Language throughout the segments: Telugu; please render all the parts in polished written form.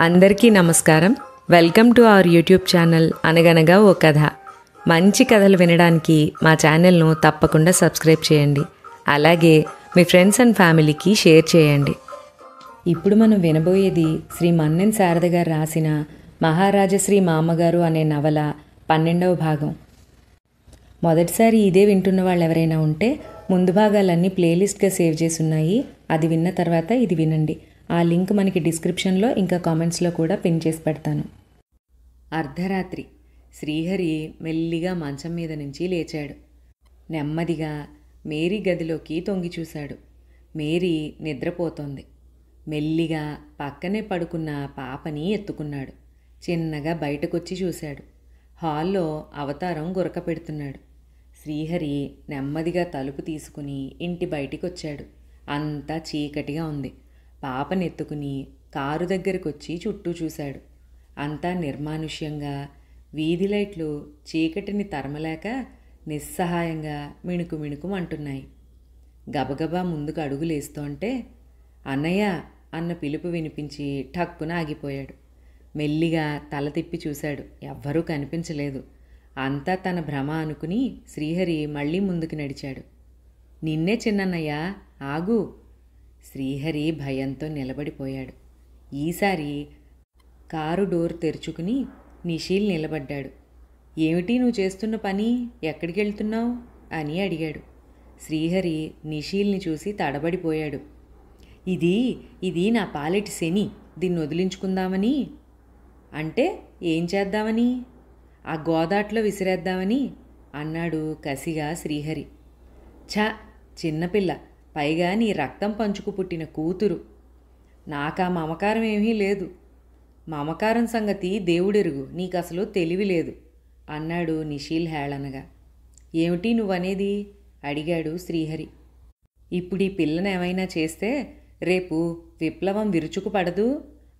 అందరికీ నమస్కారం. Welcome to our YouTube channel అనగనగా ఓ కథ. మంచి కథలు వినడానికి మా ఛానల్ను తప్పకుండా సబ్స్క్రైబ్ చేయండి. అలాగే మీ ఫ్రెండ్స్ అండ్ ఫ్యామిలీకి షేర్ చేయండి. ఇప్పుడు మనం వినబోయేది శ్రీ మన్నెన్ శారద గారు రాసిన మహారాజశ్రీ మామగారు అనే నవల 12వ భాగం. మొదటిసారి ఇదే వింటున్న వాళ్ళు ఎవరైనా ఉంటే ముందు భాగాలన్నీ ప్లేలిస్ట్గా సేవ్ చేసి ఉన్నాయి. అది విన్న తర్వాత ఇది వినండి. ఆ లింక్ మనకి డిస్క్రిప్షన్లో ఇంకా కామెంట్స్లో కూడా పిన్ చేసి పెడతాను. అర్ధరాత్రి. శ్రీహరి మెల్లిగా మంచం మీద నుంచి లేచాడు. నెమ్మదిగా మేరీ గదిలోకి తొంగి చూశాడు. మేరీ నిద్రపోతోంది. మెల్లిగా పక్కనే పడుకున్న పాపని ఎత్తుకున్నాడు. చిన్నగా బయటకొచ్చి చూశాడు. హాల్లో అవతారం గురక పెడుతున్నాడు. శ్రీహరి నెమ్మదిగా తలుపు తీసుకుని ఇంటి బయటికి వచ్చాడు. అంతా చీకటిగా ఉంది. పాపనెత్తుకుని కారు దగ్గరకొచ్చి చుట్టూ చూశాడు. అంతా నిర్మానుష్యంగా, వీధి లైట్లు చీకటిని తరమలేక నిస్సహాయంగా మిణుకు మిణుకుమంటున్నాయి. గబగబా ముందుకు అడుగులేస్తోంటే అన్నయ్య అన్న పిలుపు వినిపించి ఠక్కున ఆగిపోయాడు. మెల్లిగా తల తిప్పి చూశాడు. ఎవ్వరూ కనిపించలేదు. అంతా తన భ్రమ అనుకుని శ్రీహరి మళ్ళీ ముందుకు నడిచాడు. నిన్నే చిన్నన్నయ్య, ఆగు. శ్రీహరి భయంతో నిలబడిపోయాడు. ఈసారి కారు డోర్ తెరుచుకుని నిషీల్ నిలబడ్డాడు. ఏమిటి నువ్వు చేస్తున్న పని? ఎక్కడికి వెళ్తున్నావు అని అడిగాడు. శ్రీహరి నిషీల్ని చూసి తడబడిపోయాడు. ఇది నా పాలిటి శని, దీన్ని వదిలించుకుందామని. అంటే ఏం చేద్దామని? ఆ గోదాట్లో విసిరేద్దామని అన్నాడు కసిగా శ్రీహరి. ఛ, చిన్నపిల్ల, పైగా నీ రక్తం పంచుకు పుట్టిన కూతురు. నాకా మమకారం ఏమీ లేదు. మమకారం సంగతి దేవుడెరుగు, నీకసలు తెలివి లేదు అన్నాడు నిషీల్ హేళనగా. ఏమిటి నువ్వనేది? అడిగాడు శ్రీహరి. ఇప్పుడు ఈ పిల్లను ఏమైనా చేస్తే రేపు విప్లవం విరుచుకు పడదు?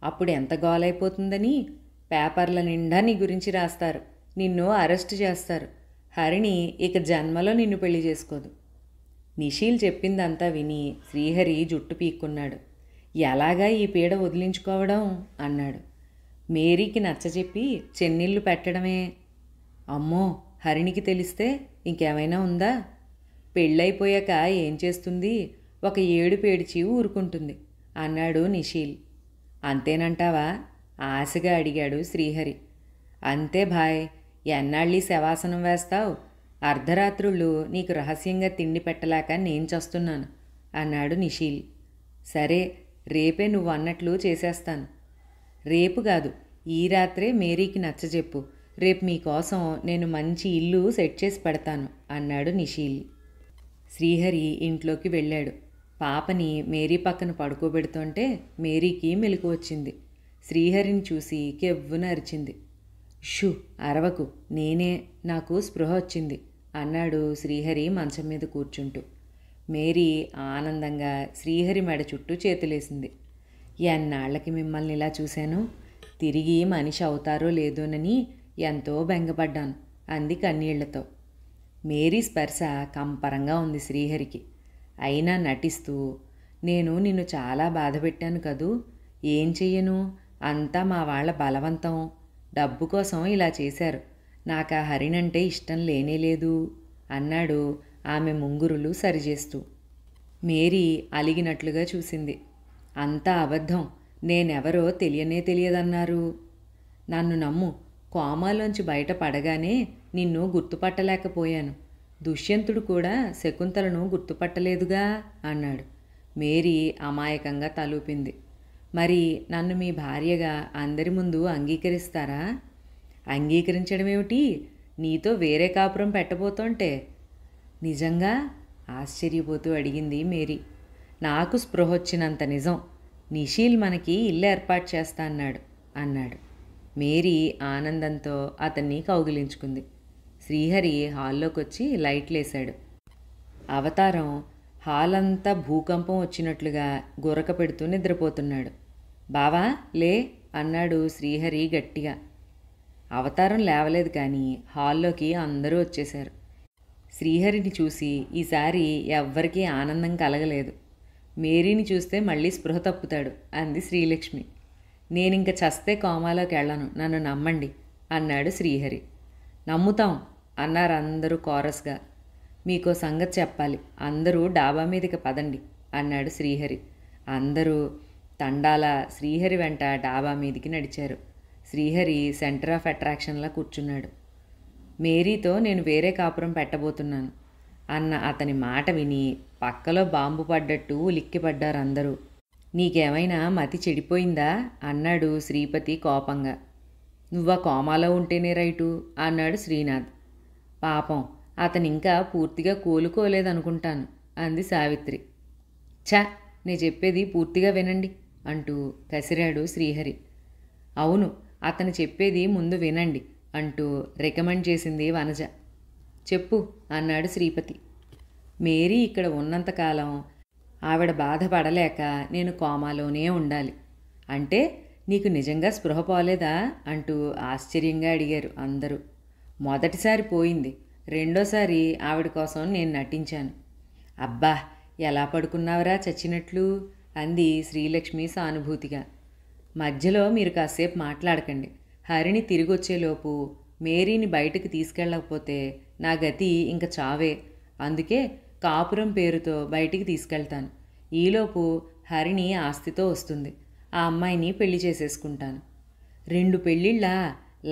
అప్పుడు ఎంత గోలైపోతుందని పేపర్ల నిండా నీ గురించి రాస్తారు. నిన్ను అరెస్టు చేస్తారు. హరిణి ఇక జన్మలో నిన్ను పెళ్లి చేసుకోదు. నిషీల్ చెప్పిందంతా విని శ్రీహరి జుట్టు పీక్కున్నాడు. ఎలాగా ఈ పీడ వదిలించుకోవడం అన్నాడు. మేరీకి నచ్చజెప్పి చెన్నీళ్లు పెట్టడమే. అమ్మో, హరిణికి తెలిస్తే ఇంకేమైనా ఉందా? పెళ్ళైపోయాక ఏం చేస్తుంది? ఒక ఏడు పేడిచి ఊరుకుంటుంది అన్నాడు నిషీల్. అంతేనంటావా? ఆశగా అడిగాడు శ్రీహరి. అంతే భాయ్, ఎన్నాళ్ళీ శవాసనం వేస్తావు? అర్ధరాత్రుళ్ళు నీకు రహస్యంగా తిండి పెట్టలేక నేను చస్తున్నాను అన్నాడు నిషీల్. సరే, రేపే నువ్వు అన్నట్లు చేసేస్తాను. రేపు కాదు, ఈ రాత్రే మేరీకి నచ్చజెప్పు. రేపు మీకోసం నేను మంచి ఇల్లు సెట్ చేసి పెడతాను అన్నాడు నిషీల్. శ్రీహరి ఇంట్లోకి వెళ్ళాడు. పాపని మేరీ పక్కన పడుకోబెడుతుంటే మేరీకి మెలకు వచ్చింది. శ్రీహరిని చూసి కెవ్వున అరిచింది. షూ, అరవకు, నేనే, నాకు స్పృహ వచ్చింది అన్నాడు శ్రీహరి మంచం మీద కూర్చుంటూ. మేరీ ఆనందంగా శ్రీహరి మెడ చుట్టూ చేతులేసింది. ఎన్నాళ్ళకి మిమ్మల్ని ఇలా చూశాను. తిరిగి మనిషి అవుతారో లేదోనని ఎంతో బెంగపడ్డాను అంది కన్నీళ్లతో. మేరీ స్పర్శ కంపరంగా ఉంది శ్రీహరికి. అయినా నటిస్తూ, నేను నిన్ను చాలా బాధపెట్టాను కదూ, ఏం చెయ్యను, అంతా మా వాళ్ళ బలవంతం. డబ్బు కోసం ఇలా చేశారు. నాకు ఆ హరిణంటే ఇష్టం లేనేలేదు అన్నాడు ఆమె ముంగురులు సరిచేస్తూ. మేరీ అలిగినట్లుగా చూసింది. అంతా అబద్ధం. నేనెవరో తెలియదన్నారు. నన్ను నమ్ము. కోమాలోంచి బయట పడగానే నిన్ను గుర్తుపట్టలేకపోయాను. దుష్యంతుడు కూడా శకుంతలను గుర్తుపట్టలేదుగా అన్నాడు. మేరీ అమాయకంగా తలూపింది. మరి నన్ను మీ భార్యగా అందరి ముందు అంగీకరిస్తారా? అంగీకరించడమేమిటి? నీతో వేరే కాపురం పెట్టబోతుంటే. నిజంగా? ఆశ్చర్యపోతూ అడిగింది మేరీ. నాకు స్పృహ వచ్చినంత నిజం. నిషీల్ మనకి ఇల్లు ఏర్పాటు చేస్తా అన్నాడు. మేరీ ఆనందంతో అతన్ని కౌగిలించుకుంది. శ్రీహరి హాల్లోకొచ్చి లైట్లేశాడు. అవతారం హాల్ అంతా భూకంపం వచ్చినట్లుగా గురక పెడుతూ నిద్రపోతున్నాడు. బావా, లే అన్నాడు శ్రీహరి గట్టిగా. అవతారం లేవలేదు, కానీ హాల్లోకి అందరూ వచ్చేశారు. శ్రీహరిని చూసి ఈసారి ఎవ్వరికీ ఆనందం కలగలేదు. మేరీని చూస్తే మళ్ళీ స్పృహ తప్పుతాడు అంది శ్రీలక్ష్మి. నేనింక చస్తే కోమాలోకి వెళ్ళను, నన్ను నమ్మండి అన్నాడు శ్రీహరి. నమ్ముతాం అన్నారు అందరూ కోరస్గా. మీకో సంగతి చెప్పాలి, అందరూ డాబా మీదకి పదండి అన్నాడు శ్రీహరి. అందరూ తండాల శ్రీహరి వెంట డాబా మీదికి నడిచారు. శ్రీహరి సెంటర్ ఆఫ్ అట్రాక్షన్లా కూర్చున్నాడు. మేరీతో నేను వేరే కాపురం పెట్టబోతున్నాను అన్న అతని మాట విని పక్కలో బాంబు పడ్డట్టు ఉలిక్కిపడ్డారు అందరూ. నీకేమైనా మతి చెడిపోయిందా అన్నాడు శ్రీపతి కోపంగా. నువ్వా కోమాలో ఉంటేనే రైటు అన్నాడు శ్రీనాథ్. పాపం అతనింకా పూర్తిగా కోలుకోలేదనుకుంటాను అంది సావిత్రి. ఛ, నేను చెప్పేది పూర్తిగా వినండి అంటూ కసిరాడు శ్రీహరి. అవును, అతను చెప్పేది ముందు వినండి అంటూ రికమెండ్ చేసింది వనజ. చెప్పు అన్నాడు శ్రీపతి. మేరీ ఇక్కడ ఉన్నంతకాలం ఆవిడ బాధపడలేక నేను కోమాలోనే ఉండాలి. అంటే నీకు నిజంగా స్పృహ పోలేదా అంటూ ఆశ్చర్యంగా అడిగారు అందరూ. మొదటిసారి పోయింది, రెండోసారి ఆవిడ కోసం నేను నటించాను. అబ్బా, ఎలా పడుకున్నావురా చచ్చినట్లు అంది శ్రీలక్ష్మి సానుభూతిగా. మధ్యలో మీరు కాసేపు మాట్లాడకండి. హరిని తిరిగొచ్చేలోపు మేరీని బయటకు తీసుకెళ్ళకపోతే నా గతి ఇంక చావే. అందుకే కాపురం పేరుతో బయటికి తీసుకెళ్తాను. ఈలోపు హరిని ఆస్తితో వస్తుంది. ఆ అమ్మాయిని పెళ్లి చేసేసుకుంటాను. 2 పెళ్ళిళ్ళా?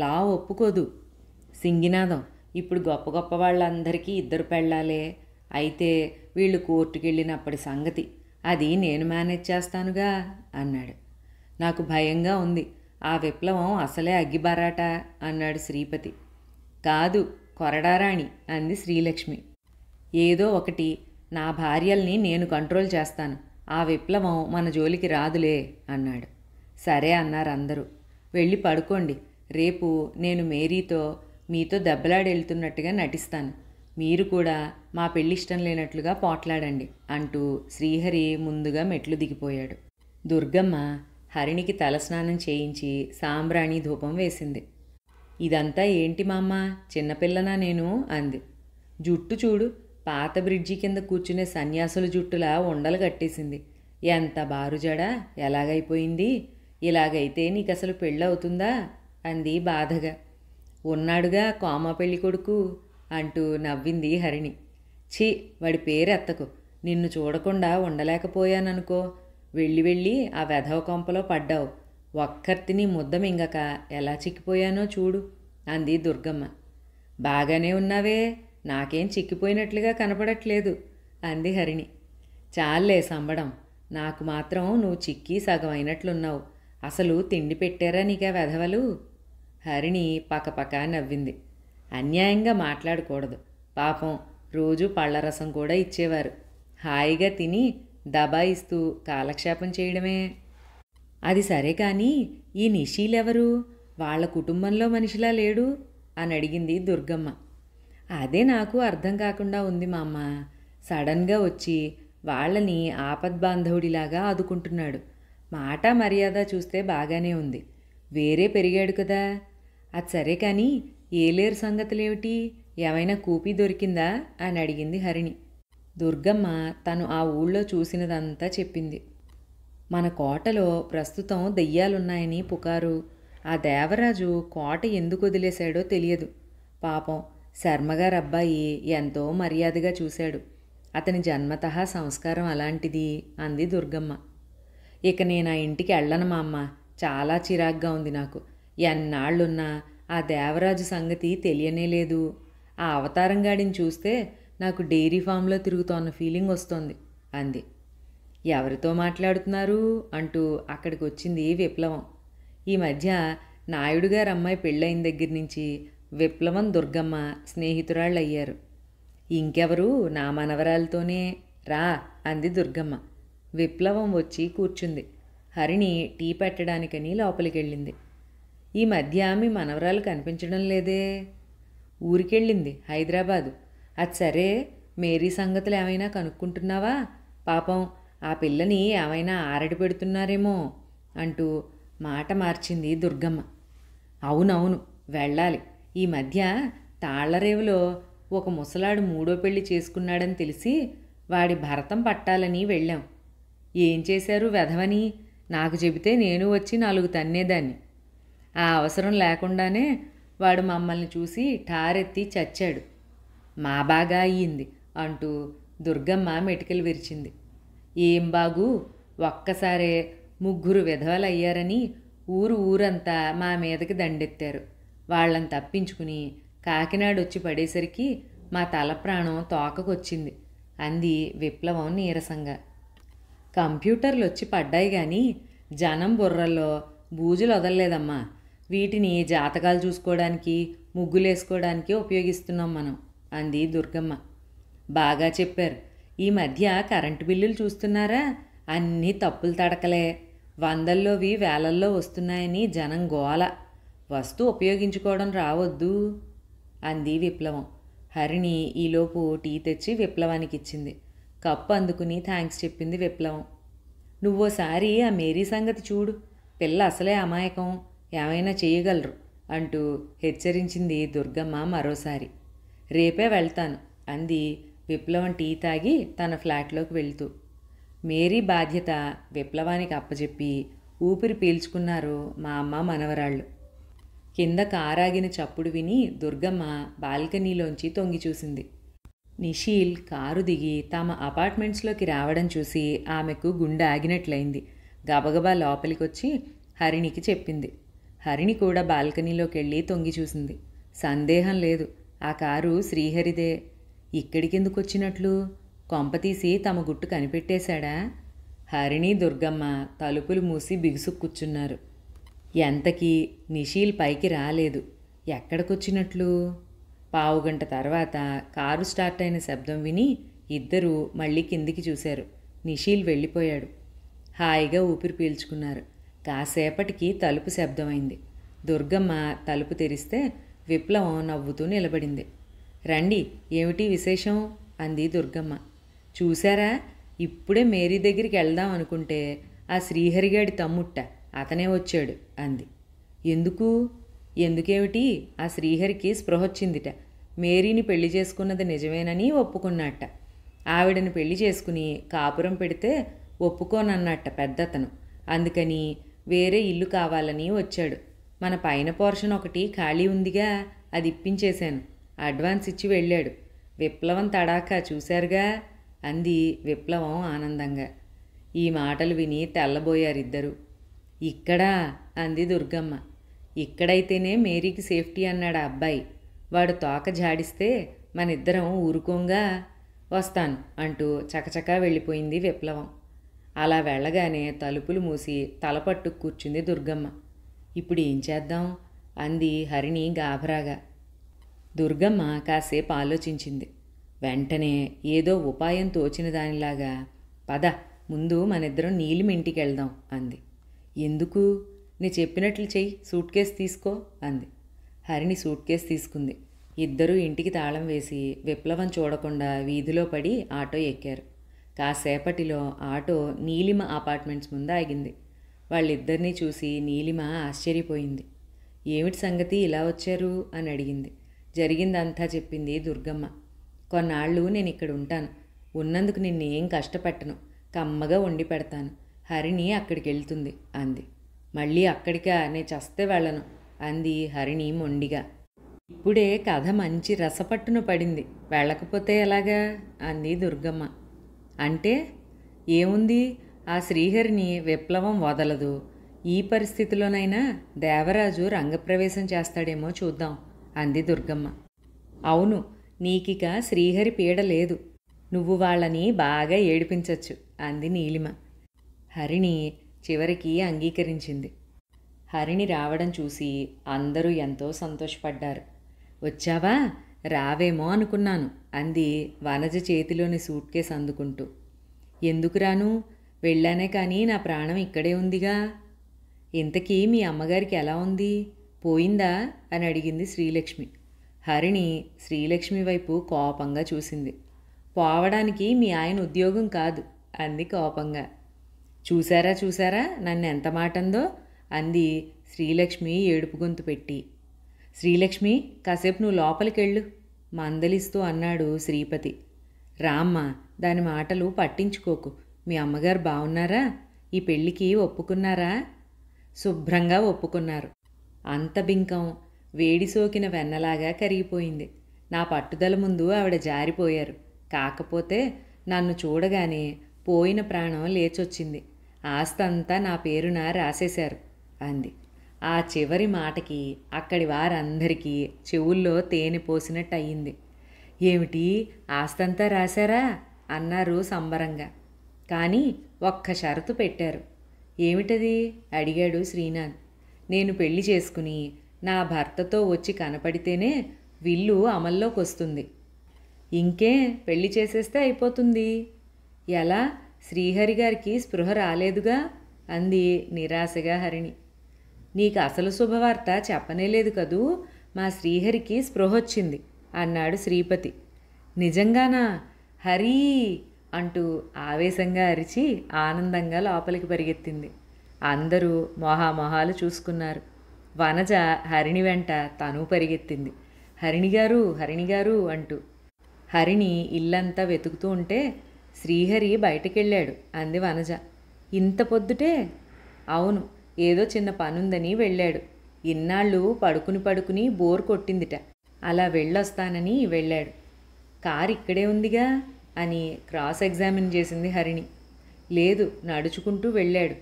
లా ఒప్పుకోదు. సింగినాదం, ఇప్పుడు గొప్ప గొప్ప వాళ్ళందరికీ 2 పెళ్ళాలే. అయితే వీళ్ళు కోర్టుకెళ్ళినప్పటి సంగతి, అది నేను మేనేజ్ చేస్తానుగా అన్నాడు. నాకు భయంగా ఉంది. ఆ విప్లవం అసలే అగ్గిబారాట అన్నాడు శ్రీపతి. కాదు, కొరడారాణి అంది శ్రీలక్ష్మి. ఏదో ఒకటి, నా భార్యల్ని నేను కంట్రోల్ చేస్తాను. ఆ విప్లవం మన జోలికి రాదులే అన్నాడు. సరే అన్నారు అందరూ. వెళ్ళి పడుకోండి. రేపు నేను మేరీతో మీతో దెబ్బలాడెళ్తున్నట్టుగా నటిస్తాను. మీరు కూడా మా పెళ్ళి ఇష్టం లేనట్లుగా పోట్లాడండి అంటూ శ్రీహరి ముందుగా మెట్లు దిగిపోయాడు. దుర్గమ్మ హరినికి తలస్నానం చేయించి సాంబ్రాణి ధూపం వేసింది. ఇదంతా ఏంటి మామ్మ, చిన్నపిల్లనా నేను అంది. జుట్టు చూడు, పాత బ్రిడ్జి కింద కూర్చునే సన్యాసుల జుట్టులా ఉండలు కట్టేసింది. ఎంత బారుజడా, ఎలాగైపోయింది? ఇలాగైతే నీకు అసలు పెళ్ళవుతుందా అంది బాధగా. ఉన్నాడుగా కోమ పెళ్ళి కొడుకు అంటూ నవ్వింది హరిణి. ఛీ, వాడి పేరెత్తకు. నిన్ను చూడకుండా ఉండలేకపోయాననుకో. వెళ్ళి వెళ్ళి ఆ వెధవ కొంపలో పడ్డావు. ఒక్కర్తిని ముద్ద మింగక ఎలా చిక్కిపోయానో చూడు అంది దుర్గమ్మ. బాగానే ఉన్నావే, నాకేం చిక్కిపోయినట్లుగా కనపడట్లేదు అంది హరిణి. చాలే సంబడం, నాకు మాత్రం నువ్వు చిక్కి సగం అయినట్లున్నావు. అసలు తిండి పెట్టారా నీకా వెధవలు? హరిణి పకపక నవ్వింది. అన్యాయంగా మాట్లాడకూడదు. పాపం రోజు పళ్ళరసం కూడా ఇచ్చేవారు. హాయిగా తిని దబాయిస్తూ కాలక్షేపం చేయడమే. అది సరే కానీ ఈ నిషీలెవరు? వాళ్ళ కుటుంబంలో మనిషిలా లేడు అని అడిగింది దుర్గమ్మ. అదే నాకు అర్థం కాకుండా ఉంది మా అమ్మ. సడన్గా వచ్చి వాళ్ళని ఆపద్బాంధవుడిలాగా ఆదుకుంటున్నాడు. మాట మర్యాద చూస్తే బాగానే ఉంది. వేరే పెరిగాడు కదా. అది సరే కానీ ఏలేరు సంగతులేమిటి? ఏమైనా కూపీ దొరికిందా అని అడిగింది హరిణి. దుర్గమ్మ తను ఆ ఊళ్ళో చూసినదంతా చెప్పింది. మన కోటలో ప్రస్తుతం దెయ్యాలున్నాయని పుకారు. ఆ దేవరాజు కోట ఎందుకు వదిలేశాడో తెలియదు. పాపం శర్మగారు అబ్బాయి ఎంతో మర్యాదగా చూశాడు. అతని జన్మతః సంస్కారం అలాంటిది అంది దుర్గమ్మ. ఇక నేను ఆ ఇంటికి వెళ్ళను మా అమ్మ. చాలా చిరాగ్గా ఉంది నాకు. ఎన్నాళ్ళున్నా ఆ దేవరాజు సంగతి తెలియనే లేదు. ఆ అవతారం గాడిని చూస్తే నాకు డైరీ ఫామ్లో తిరుగుతోన్న ఫీలింగ్ వస్తోంది అంది. ఎవరితో మాట్లాడుతున్నారు అంటూ అక్కడికి వచ్చింది విప్లవం. ఈ మధ్య నాయుడు గారు అమ్మాయి పెళ్ళైన దగ్గర నుంచి విప్లవం దుర్గమ్మ స్నేహితురాళ్ళు అయ్యారు. ఇంకెవరు, నా మనవరాలతోనే రా అంది దుర్గమ్మ. విప్లవం వచ్చి కూర్చుంది. హరిణి టీ పెట్టడానికని లోపలికెళ్ళింది. ఈ మధ్య మీ మనవరాలు కనిపించడం లేదే? ఊరికెళ్ళింది, హైదరాబాదు. అది సరే, మేరీ సంగతులు ఏమైనా కనుక్కుంటున్నావా? పాపం ఆ పిల్లని ఏమైనా ఆరడి పెడుతున్నారేమో అంటూ మాట మార్చింది దుర్గమ్మ. అవునవును, వెళ్ళాలి. ఈ మధ్య తాళ్లరేవులో ఒక ముసలాడు 3వ పెళ్లి చేసుకున్నాడని తెలిసి వాడి భరతం పట్టాలని వెళ్ళాం. ఏం చేశారు వెధవని? నాకు చెబితే నేను వచ్చి 4 తన్నేదాన్ని. ఆ అవసరం లేకుండానే వాడు మమ్మల్ని చూసి ఠారెత్తి చచ్చాడు. మా బాగా అయ్యింది అంటూ దుర్గమ్మ మెటికలు విరిచింది. ఏం బాగు, ఒక్కసారే 3 విధవలయ్యారని ఊరంతా మా మీదకి దండెత్తారు. వాళ్ళని తప్పించుకుని కాకినాడొచ్చి పడేసరికి మా తల ప్రాణం తోకకొచ్చింది అంది విప్లవం నీరసంగా. కంప్యూటర్లు వచ్చి పడ్డాయి కానీ జనం బుర్రల్లో బూజులు వదలలేదమ్మా. వీటిని జాతకాలు చూసుకోవడానికి, ముగ్గులేసుకోవడానికి ఉపయోగిస్తున్నాం మనం అంది దుర్గమ్మ. బాగా చెప్పారు. ఈ మధ్య కరెంటు బిల్లులు చూస్తున్నారా? అన్నీ తప్పులు తడకలే. 100లోవి 1000లో వస్తున్నాయని జనం గోల. వస్తువు ఉపయోగించుకోవడం రావద్దు అంది విప్లవం. హరిణి ఈలోపు టీ తెచ్చి విప్లవానికి ఇచ్చింది. కప్పు అందుకుని థ్యాంక్స్ చెప్పింది విప్లవం. నువ్వోసారి ఆ మేరీ సంగతి చూడు, పిల్ల అసలే అమాయకం, ఏమైనా చేయగలరు అంటూ హెచ్చరించింది దుర్గమ్మ మరోసారి. రేపే వెళ్తాను అంది విప్లవం టీ తాగి తన ఫ్లాట్లోకి వెళ్తూ. మేరీ బాధ్యత విప్లవానికి అప్పచెప్పి ఊపిరి పీల్చుకున్నారు మా అమ్మ మనవరాళ్ళు. కింద కారాగిన చప్పుడు విని దుర్గమ్మ బాల్కనీలోంచి తొంగి చూసింది. నిషీల్ కారు దిగి తమ అపార్ట్మెంట్స్లోకి రావడం చూసి ఆమెకు గుండె ఆగినట్లయింది. గబగబా లోపలికొచ్చి హరిణికి చెప్పింది. హరిణి కూడా బాల్కనీలోకి వెళ్ళి తొంగి చూసింది. సందేహం లేదు, ఆ కారు శ్రీహరిదే. ఇక్కడికెందుకు వచ్చినట్లు? కొంపతీసి తమ గుట్టు కనిపెట్టేశాడా? హరిణి దుర్గమ్మ తలుపులు మూసి బిగుసు కూర్చున్నారు. ఎంతకీ నిషీల్ పైకి రాలేదు. ఎక్కడికొచ్చినట్లు? పావుగంట తర్వాత కారు స్టార్ట్ అయిన శబ్దం విని ఇద్దరూ మళ్ళీ కిందికి చూశారు. నిషీల్ వెళ్ళిపోయాడు. హాయిగా ఊపిరి పీల్చుకున్నారు. కాసేపటికి తలుపు శబ్దమైంది. దుర్గమ్మ తలుపు తెరిస్తే విప్లవం నవ్వుతూ నిలబడింది. రండి, ఏమిటి విశేషం అంది దుర్గమ్మ. చూశారా, ఇప్పుడే మేరీ దగ్గరికి వెళ్దాం అనుకుంటే ఆ శ్రీహరిగాడి తమ్ముట్ట అతనే వచ్చాడు అంది. ఎందుకేమిటి? ఆ శ్రీహరికి స్పృహొచ్చిందిట. మేరీని పెళ్లి చేసుకున్నది నిజమేనని ఒప్పుకున్నట్ట. ఆవిడని పెళ్లి చేసుకుని కాపురం పెడితే ఒప్పుకోనన్నట్ట పెద్దతను. అందుకని వేరే ఇల్లు కావాలని వచ్చాడు. మన పైన పోర్షన్ ఒకటి ఖాళీ ఉందిగా, అది ఇప్పించేశాను. అడ్వాన్స్ ఇచ్చి వెళ్ళాడు. విప్లవం తడాకా చూశారుగా అంది విప్లవం ఆనందంగా. ఈ మాటలు విని తెల్లబోయారిద్దరూ. ఇక్కడా అంది దుర్గమ్మ. ఇక్కడైతేనే మేరీకి సేఫ్టీ అన్నాడు ఆ అబ్బాయి. వాడు తోక జాడిస్తే మనిద్దరం ఊరుకోంగా. వస్తాను అంటూ చకచకా వెళ్ళిపోయింది విప్లవం. అలా వెళ్ళగానే తలుపులు మూసి తలపట్టు కూర్చుంది దుర్గమ్మ. ఇప్పుడు ఏం చేద్దాం అంది హరిణి గాభరాగా. దుర్గమ్మ కాసేపు ఆలోచించింది. వెంటనే ఏదో ఉపాయం తోచిన దానిలాగా పద ముందు మనిద్దరం నీలిమ ఇంటికి వెళ్దాం అంది. ఎందుకు? నీ చెప్పినట్లు చెయ్యి, సూట్ కేసు తీసుకో అంది. హరిణి సూట్ కేసు తీసుకుంది. ఇద్దరూ ఇంటికి తాళం వేసి విప్లవం చూడకుండా వీధిలో పడి ఆటో ఎక్కారు. కాసేపటిలో ఆటో నీలిమ అపార్ట్మెంట్స్ ముందు ఆగింది. వాళ్ళిద్దరినీ చూసి నీలిమ ఆశ్చర్యపోయింది. ఏమిటి సంగతి, ఇలా వచ్చారు అని అడిగింది. జరిగిందంతా చెప్పింది దుర్గమ్మ. కొన్నాళ్ళు నేను ఇక్కడ ఉంటాను. ఉన్నందుకు నిన్నేం కష్టపెట్టను. కమ్మగా వండి పెడతాను. హరిణి అక్కడికి వెళ్తుంది అంది. మళ్ళీ అక్కడికా? నేను చస్తే వెళ్ళను అంది హరిణి మొండిగా. ఇప్పుడే కథ మంచి రసపట్టున పడింది, వెళ్ళకపోతే ఎలాగా అంది దుర్గమ్మ. అంటే ఏముంది, ఆ శ్రీహరిని విప్లవం వదలదు. ఈ పరిస్థితిలోనైనా దేవరాజు రంగప్రవేశం చేస్తాడేమో చూద్దాం అంది దుర్గమ్మ. అవును, నీకిక శ్రీహరి పీడ లేదు. నువ్వు వాళ్ళని బాగా ఏడిపించచ్చు అంది నీలిమ. హరిణి చివరికి అంగీకరించింది. హరిణి రావడం చూసి అందరూ ఎంతో సంతోషపడ్డారు. వచ్చావా, రావేమో అనుకున్నాను అంది వనజ చేతిలోని సూట్ కేసు అందుకుంటూ. ఎందుకు రాను, వెళ్ళానే కానీ నా ప్రాణం ఇక్కడే ఉందిగా. ఇంతకీ మీ అమ్మగారికి ఎలా ఉంది, పోయిందా అని అడిగింది శ్రీలక్ష్మి. హరిణి శ్రీలక్ష్మి వైపు కోపంగా చూసింది. పోవడానికి మీ ఆయన ఉద్యోగం కాదు అంది కోపంగా. చూసారా నన్ను ఎంత మాటందో అంది శ్రీలక్ష్మి ఏడుపు గొంతు పెట్టి. శ్రీలక్ష్మి, కాసేపు నువ్వు లోపలికెళ్ళు మందలిస్తూ అన్నాడు శ్రీపతి. రామ్మ, దాని మాటలు పట్టించుకోకు. మీ అమ్మగారు బాగున్నారా? ఈ పెళ్ళికి ఒప్పుకున్నారా? శుభ్రంగా ఒప్పుకున్నారు. అంత బింకం వేడి సోకిన వెన్నలాగా కరిగిపోయింది. నా పట్టుదల ముందు ఆవిడ జారిపోయారు. కాకపోతే నన్ను చూడగానే పోయిన ప్రాణం లేచొచ్చింది. ఆస్తంతా నా పేరున రాసేశారు అంది. ఆ చివరి మాటకి అక్కడి వారందరికీ చెవుల్లో తేనె పోసినట్టు అయ్యింది. ఏమిటి, ఆస్తంతా రాశారా అన్నారు సంబరంగా. కానీ ఒక్క షరతు పెట్టారు. ఏమిటది అడిగాడు శ్రీనాథ్. నేను పెళ్లి చేసుకుని నా భర్తతో వచ్చి కనపడితేనే విల్లు అమల్లోకి వస్తుంది. ఇంకే పెళ్లి చేసేస్తే అయిపోతుంది. ఎలా? శ్రీహరి గారికి స్పృహ రాలేదుగా అంది నిరాశగా హరిణి. నీకు అసలు శుభవార్త చెప్పనేలేదు కదూ. మా శ్రీహరికి స్పృహ వచ్చింది అన్నాడు శ్రీపతి. నిజంగానా? హరీ అంటూ ఆవేశంగా అరిచి ఆనందంగా లోపలికి పరిగెత్తింది. అందరూ మొహాలు చూసుకున్నారు. వనజ హరిణి వెంట తను పరిగెత్తింది. హరిణిగారు అంటూ. హరిణి ఇల్లంతా వెతుకుతూ ఉంటే శ్రీహరి బయటకెళ్ళాడు అంది వనజ. ఇంత పొద్దుటే? అవును, ఏదో చిన్న పనుందని వెళ్ళాడు. ఇన్నాళ్ళు పడుకుని బోర్ కొట్టిందిట. అలా వెళ్ళొస్తానని వెళ్ళాడు. కారు ఇక్కడే ఉందిగా అని క్రాస్ ఎగ్జామిన్ చేసింది హరిణి. లేదు, నడుచుకుంటూ వెళ్ళాడు.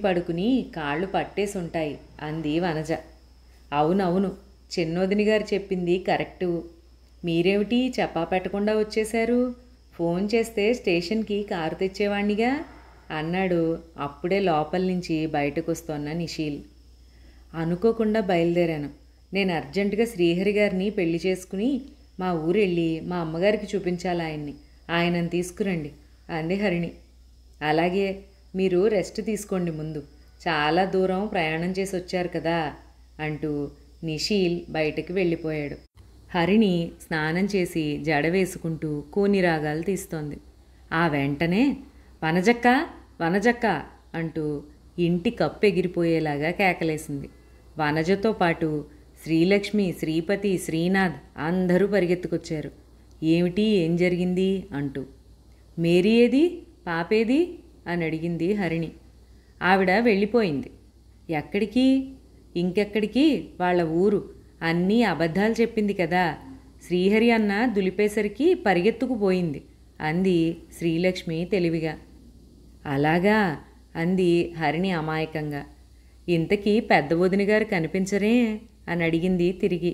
పడుకుని కాళ్ళు పట్టేసి ఉంటాయి అంది వనజ. అవునవును, చిన్నోదిని గారు చెప్పింది కరెక్టు. మీరేమిటి చెప్పా పెట్టకుండా వచ్చేశారు? ఫోన్ చేస్తే స్టేషన్కి కారు తెచ్చేవాణ్ణిగా అన్నాడు అప్పుడే లోపల నుంచి బయటకు వస్తోన్న నిషీల్. అనుకోకుండా బయలుదేరాను. నేను అర్జెంటుగా శ్రీహరి గారిని పెళ్లి చేసుకుని మా ఊరెళ్ళి మా అమ్మగారికి చూపించాలి ఆయన్ని. ఆయనను తీసుకురండి అంది హరిణి. అలాగే, మీరు రెస్ట్ తీసుకోండి ముందు. చాలా దూరం ప్రయాణం చేసి వచ్చారు కదా అంటూ నిషీల్ బయటకు వెళ్ళిపోయాడు. హరిణి స్నానం చేసి జడ వేసుకుంటూ కూని రాగాలు తీస్తోంది. ఆ వెంటనే వనజక్క అంటూ ఇంటి కప్పు ఎగిరిపోయేలాగా కేకలేసింది. వనజతో పాటు శ్రీలక్ష్మి, శ్రీపతి, శ్రీనాథ్ అందరూ పరిగెత్తుకొచ్చారు. ఏం జరిగింది అంటూ. మేరీ ఏది, పాపేది అని అడిగింది హరిణి. ఆవిడ వెళ్ళిపోయింది. ఎక్కడికి? ఇంకెక్కడికి, వాళ్ళ ఊరు. అన్నీ అబద్ధాలు చెప్పింది కదా. శ్రీహరి అన్న దులిపేసరికి పరిగెత్తుకుపోయింది అంది శ్రీలక్ష్మి తెలివిగా. అలాగా అంది హరిణి అమాయకంగా. ఇంతకీ పెద్ద వదిన గారు కనిపించరే అని అడిగింది తిరిగి.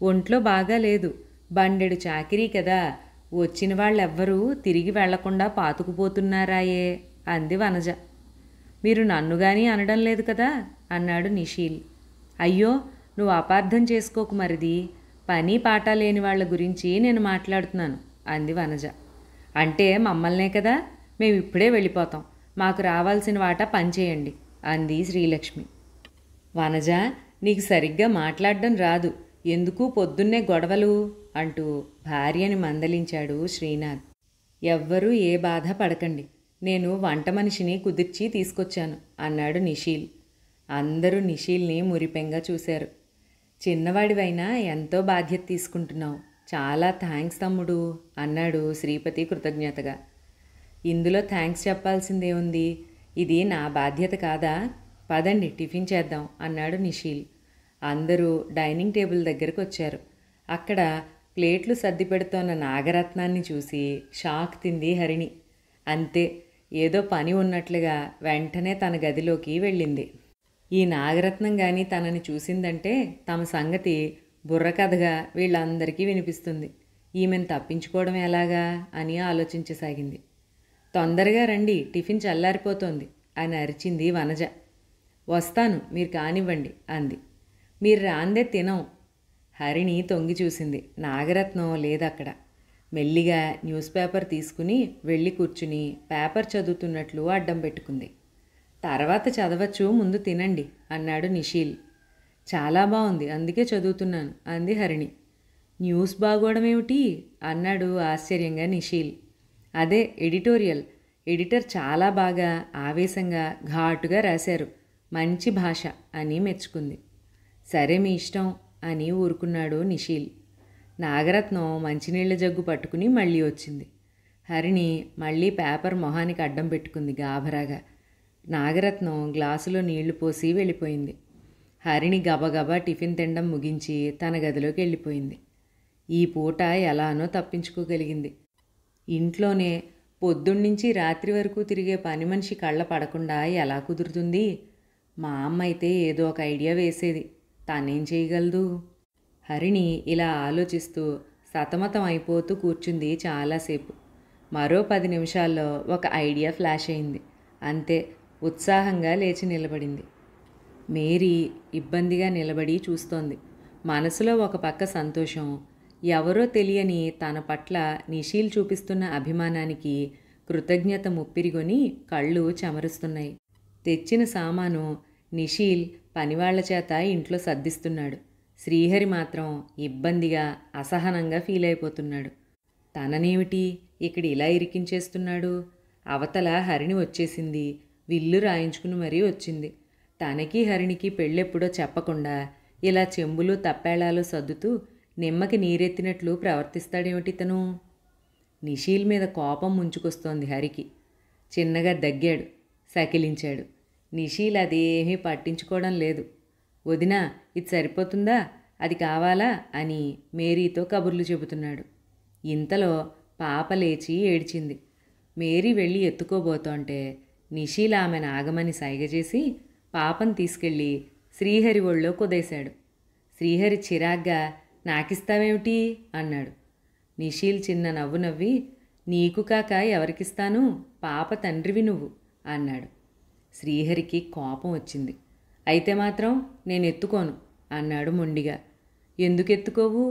ఒంట్లో బాగా లేదు, బండెడు చాకిరీ కదా, వచ్చిన వాళ్ళెవ్వరూ తిరిగి వెళ్లకుండా పాతుకుపోతున్నారాయే అంది వనజ. మీరు నన్ను గానీ అనడం లేదు కదా అన్నాడు నిషీల్. అయ్యో, నువ్వు అపార్థం చేసుకోకు మరిది. పని పాట లేని వాళ్ళ గురించి నేను మాట్లాడుతున్నాను అంది వనజ. అంటే మమ్మల్నే కదా, మేమిప్పుడే వెళ్ళిపోతాం. మాకు రావాల్సిన వాటా పనిచేయండి అంది శ్రీలక్ష్మి. వనజ, నీకు సరిగ్గా మాట్లాడడం రాదు, ఎందుకు పొద్దున్నే గొడవలు అంటూ భార్యని మందలించాడు శ్రీనాథ్. ఎవ్వరూ ఏ బాధ పడకండి, నేను వంట మనిషిని కుదిర్చి తీసుకొచ్చాను అన్నాడు నిషీల్. అందరూ నిషీల్ని మురిపెంగా చూశారు. చిన్నవాడివైనా ఎంతో బాధ్యత తీసుకుంటున్నావు, చాలా థ్యాంక్స్ తమ్ముడు అన్నాడు శ్రీపతి కృతజ్ఞతగా. ఇందులో థ్యాంక్స్ చెప్పాల్సిందేముంది, ఇది నా బాధ్యత కాదా? పదండి టిఫిన్ చేద్దాం అన్నాడు నిషీల్. అందరూ డైనింగ్ టేబుల్ దగ్గరకు వచ్చారు. అక్కడ ప్లేట్లు సర్ది పెడుతోన్న నాగరత్నాన్ని చూసి షాక్ తింది హరిణి. అంతే, ఏదో పని ఉన్నట్లుగా వెంటనే తన గదిలోకి వెళ్ళింది. ఈ నాగరత్నం కానీ తనని చూసిందంటే తమ సంగతి బుర్రకథగా వీళ్ళందరికీ వినిపిస్తుంది. ఈమెను తప్పించుకోవడం ఎలాగా అని ఆలోచించసాగింది. తొందరగా రండి, టిఫిన్ చల్లారిపోతోంది అని అరిచింది వనజ. వస్తాను, మీరు కానివ్వండి అంది. మీరు రాందే తినం. హరిణి తొంగి చూసింది. నాగరత్నం లేదక్కడ. మెల్లిగా న్యూస్ పేపర్ తీసుకుని వెళ్ళి కూర్చుని పేపర్ చదువుతున్నట్లు అడ్డం పెట్టుకుంది. తర్వాత చదవచ్చు, ముందు తినండి అన్నాడు నిషీల్. చాలా బాగుంది, అందుకే చదువుతున్నాను అంది హరిణి. న్యూస్ బాగోవడమేమిటి అన్నాడు ఆశ్చర్యంగా నిషీల్. అదే ఎడిటోరియల్. ఎడిటర్ చాలా బాగా ఆవేశంగా ఘాటుగా రాశారు, మంచి భాష అని మెచ్చుకుంది. సరే మీ ఇష్టం అని ఊరుకున్నాడు నిషీల్. నాగరత్నం మంచినీళ్ల జగ్గు పట్టుకుని మళ్ళీ వచ్చింది. హరిణి మళ్ళీ పేపర్ మొహానికి అడ్డం పెట్టుకుంది గాభరాగా. నాగరత్నం గ్లాసులో నీళ్లు పోసి వెళ్ళిపోయింది. హరిణి గబగబా టిఫిన్ తినడం ముగించి తన గదిలోకి వెళ్ళిపోయింది. ఈ పూట ఎలానో తప్పించుకోగలిగింది. ఇంట్లోనే పొద్దున్నుంచి రాత్రి వరకు తిరిగే పని మనిషి కళ్ళ పడకుండా ఎలా కుదురుతుంది? మా అమ్మ అయితే ఏదో ఒక ఐడియా వేసేది, తనేం చేయగలదు? హరిణి ఇలా ఆలోచిస్తూ సతమతం అయిపోతూ కూర్చుంది చాలాసేపు. మరో 10 నిమిషాల్లో ఒక ఐడియా ఫ్లాష్ అయింది. అంతే, ఉత్సాహంగా లేచి నిలబడింది. మేరీ ఇబ్బందిగా నిలబడి చూస్తోంది. మనసులో ఒక పక్క సంతోషం, ఎవరో తెలియని తన పట్ల నిషీల్ చూపిస్తున్న అభిమానానికి కృతజ్ఞత ముప్పిరిగొని కళ్ళు చెమరుస్తున్నాయి. తెచ్చిన సామాను నిషీల్ పనివాళ్ల చేత ఇంట్లో సర్దిస్తున్నాడు. శ్రీహరి మాత్రం ఇబ్బందిగా అసహనంగా ఫీల్ అయిపోతున్నాడు. తననేమిటి ఇక్కడ ఇలా ఇరికించేస్తున్నాడు? అవతల హరిణి వచ్చేసింది, విల్లు రాయించుకుని మరీ వచ్చింది. తనకి హరిణికి పెళ్ళెప్పుడో చెప్పకుండా ఇలా చెంబులు తప్పేళాలు సర్దుతూ నిమ్మకి నీరెత్తినట్లు ప్రవర్తిస్తాడేమిటి తను? నిషీల్ మీద కోపం ముంచుకొస్తోంది హరికి. చిన్నగా దగ్గాడు, సకిలించాడు. నిషీల్ అదేమీ పట్టించుకోవడం లేదు. వదినా, ఇది సరిపోతుందా, అది కావాలా అని మేరీతో కబుర్లు చెబుతున్నాడు. ఇంతలో పాప లేచి ఏడ్చింది. మేరీ వెళ్ళి ఎత్తుకోబోతోంటే నిషీల్ ఆమెను ఆగమని సైగ చేసి పాపను తీసుకెళ్ళి శ్రీహరి ఒళ్ళో కుదేశాడు. శ్రీహరి చిరాగ్గా నాకిస్తావేమిటి అన్నాడు. నిషీల్ చిన్న నవ్వు నవ్వి, నీకు కాక ఎవరికిస్తాను, పాప తండ్రివి నువ్వు అన్నాడు. శ్రీహరికి కోపం వచ్చింది. అయితే మాత్రం నేను ఎత్తుకోను అన్నాడు మొండిగా. ఎందుకు ఎత్తుకోవు?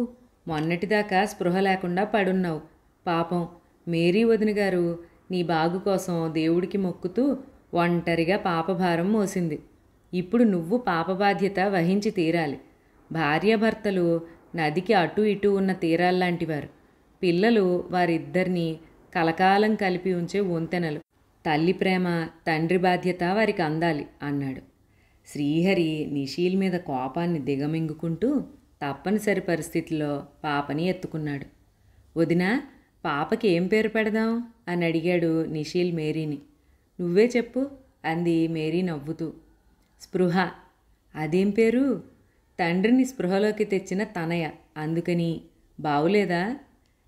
మొన్నటిదాకా స్పృహ లేకుండా పడున్నావు. పాపం మేరీ వదిన గారు నీ బాగు కోసం దేవుడికి మొక్కుతూ ఒంటరిగా పాపభారం మోసింది. ఇప్పుడు నువ్వు పాప బాధ్యత వహించి తీరాలి. భార్యాభర్తలు నదికి అటు ఇటు ఉన్న తీరాల్లాంటివారు. పిల్లలు వారిద్దరినీ కలకాలం కలిపి ఉంచే వంతెనలు. తల్లి ప్రేమ, తండ్రి బాధ్యత వారికి అందాలి అన్నాడు. శ్రీహరి నిషీల్ మీద కోపాన్ని దిగమింగుకుంటూ తప్పనిసరి పరిస్థితిలో పాపని ఎత్తుకున్నాడు. వదినా, పాపకి ఏం పేరు పెడదాం అని అడిగాడు నిషీల్ మేరీని. నువ్వే చెప్పు అంది మేరీ నవ్వుతూ. స్పృహ. అదేం పేరు? తండ్రిని స్పృహలోకి తెచ్చిన తనయ, అందుకని. బావులేదా?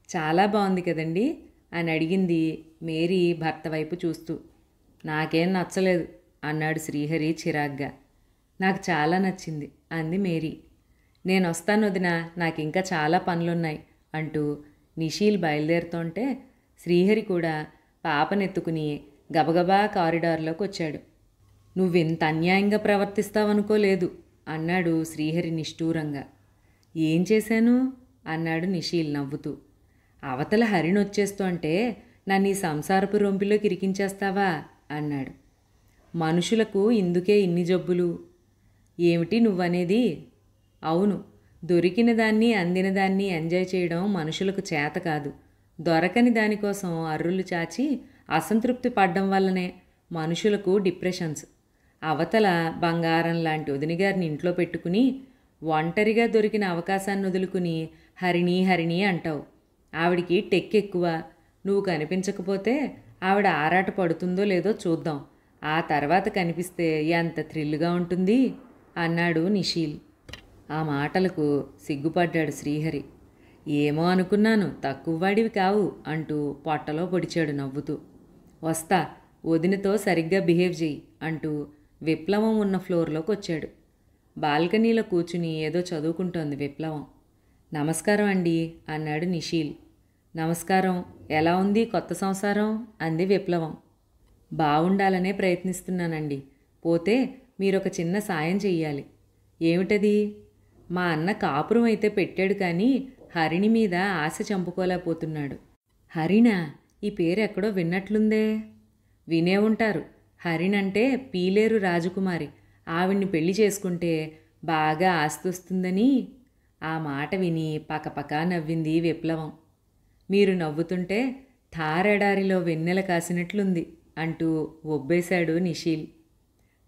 చాలా బాగుంది కదండి అని అడిగింది మేరీ భర్త వైపు చూస్తూ. నాకేం నచ్చలేదు అన్నాడు శ్రీహరి చిరాగ్గా. నాకు చాలా నచ్చింది అంది మేరీ. నేను వస్తాను వదినా, నాకింకా చాలా పనులున్నాయి అంటూ నిషీల్ బయలుదేరుతుంటే శ్రీహరి కూడా పాపనెత్తుకుని గబగబా కారిడార్లోకి వచ్చాడు. నువ్వెంత అన్యాయంగా ప్రవర్తిస్తావనుకోలేదు అన్నాడు శ్రీహరి నిష్ఠూరంగా. ఏం చేశాను అన్నాడు నిషీల్ నవ్వుతూ. అవతల హరిణి వచ్చేస్తుంటే నన్ను ఈ సంసారపు రొంపిలోకి ఇరికించేస్తావా అన్నాడు. మనుషులకు ఇందుకే ఇన్ని జబ్బులు. ఏమిటి నువ్వనేది? అవును, దొరికిన దాన్ని అందిన దాన్ని ఎంజాయ్ చేయడం మనుషులకు చేత కాదు. దొరకని దానికోసం అర్రులు చాచి అసంతృప్తి పడ్డం వల్లనే మనుషులకు డిప్రెషన్స్. అవతల బంగారం లాంటి వదినగారిని ఇంట్లో పెట్టుకుని ఒంటరిగా దొరికిన అవకాశాన్ని వదులుకుని హరిణి హరిణి అంటావు. ఆవిడికి టెక్కెక్కువ. నువ్వు కనిపించకపోతే ఆవిడ ఆరాట పడుతుందో లేదో చూద్దాం. ఆ తర్వాత కనిపిస్తే ఎంత థ్రిల్గా ఉంటుంది అన్నాడు నిషీల్. ఆ మాటలకు సిగ్గుపడ్డాడు శ్రీహరి. ఏమో అనుకున్నాను, తక్కువవాడివి కావు అంటూ పొట్టలో పొడిచాడు నవ్వుతూ. వస్తా, వదినతో సరిగ్గా బిహేవ్ చెయ్యి అంటూ విప్లవం ఉన్న ఫ్లోర్లోకి వచ్చాడు. బాల్కనీలో కూర్చుని ఏదో చదువుకుంటోంది విప్లవం. నమస్కారం అండి అన్నాడు నిషీల్. నమస్కారం, ఎలా ఉంది కొత్త సంసారం అంది విప్లవం. బాగుండాలనే ప్రయత్నిస్తున్నానండి. పోతే మీరొక చిన్న సాయం చెయ్యాలి. ఏమిటది? మా అన్న కాపురం అయితే పెట్టాడు కానీ హరిణి మీద ఆశ చంపుకోలేకపోతున్నాడు. హరిణా? ఈ పేరు ఎక్కడో విన్నట్లుందే. వినే ఉంటారు. హరిణంటే పీలేరు రాజకుమారి. ఆవిడ్ని పెళ్లి చేసుకుంటే బాగా ఆస్తి వస్తుందని. ఆ మాట విని పకపకా నవ్వింది విప్లవం. మీరు నవ్వుతుంటే థారెడారిలో వెన్నెల కాసినట్లుంది అంటూ ఒబ్బేశాడు నిషీల్.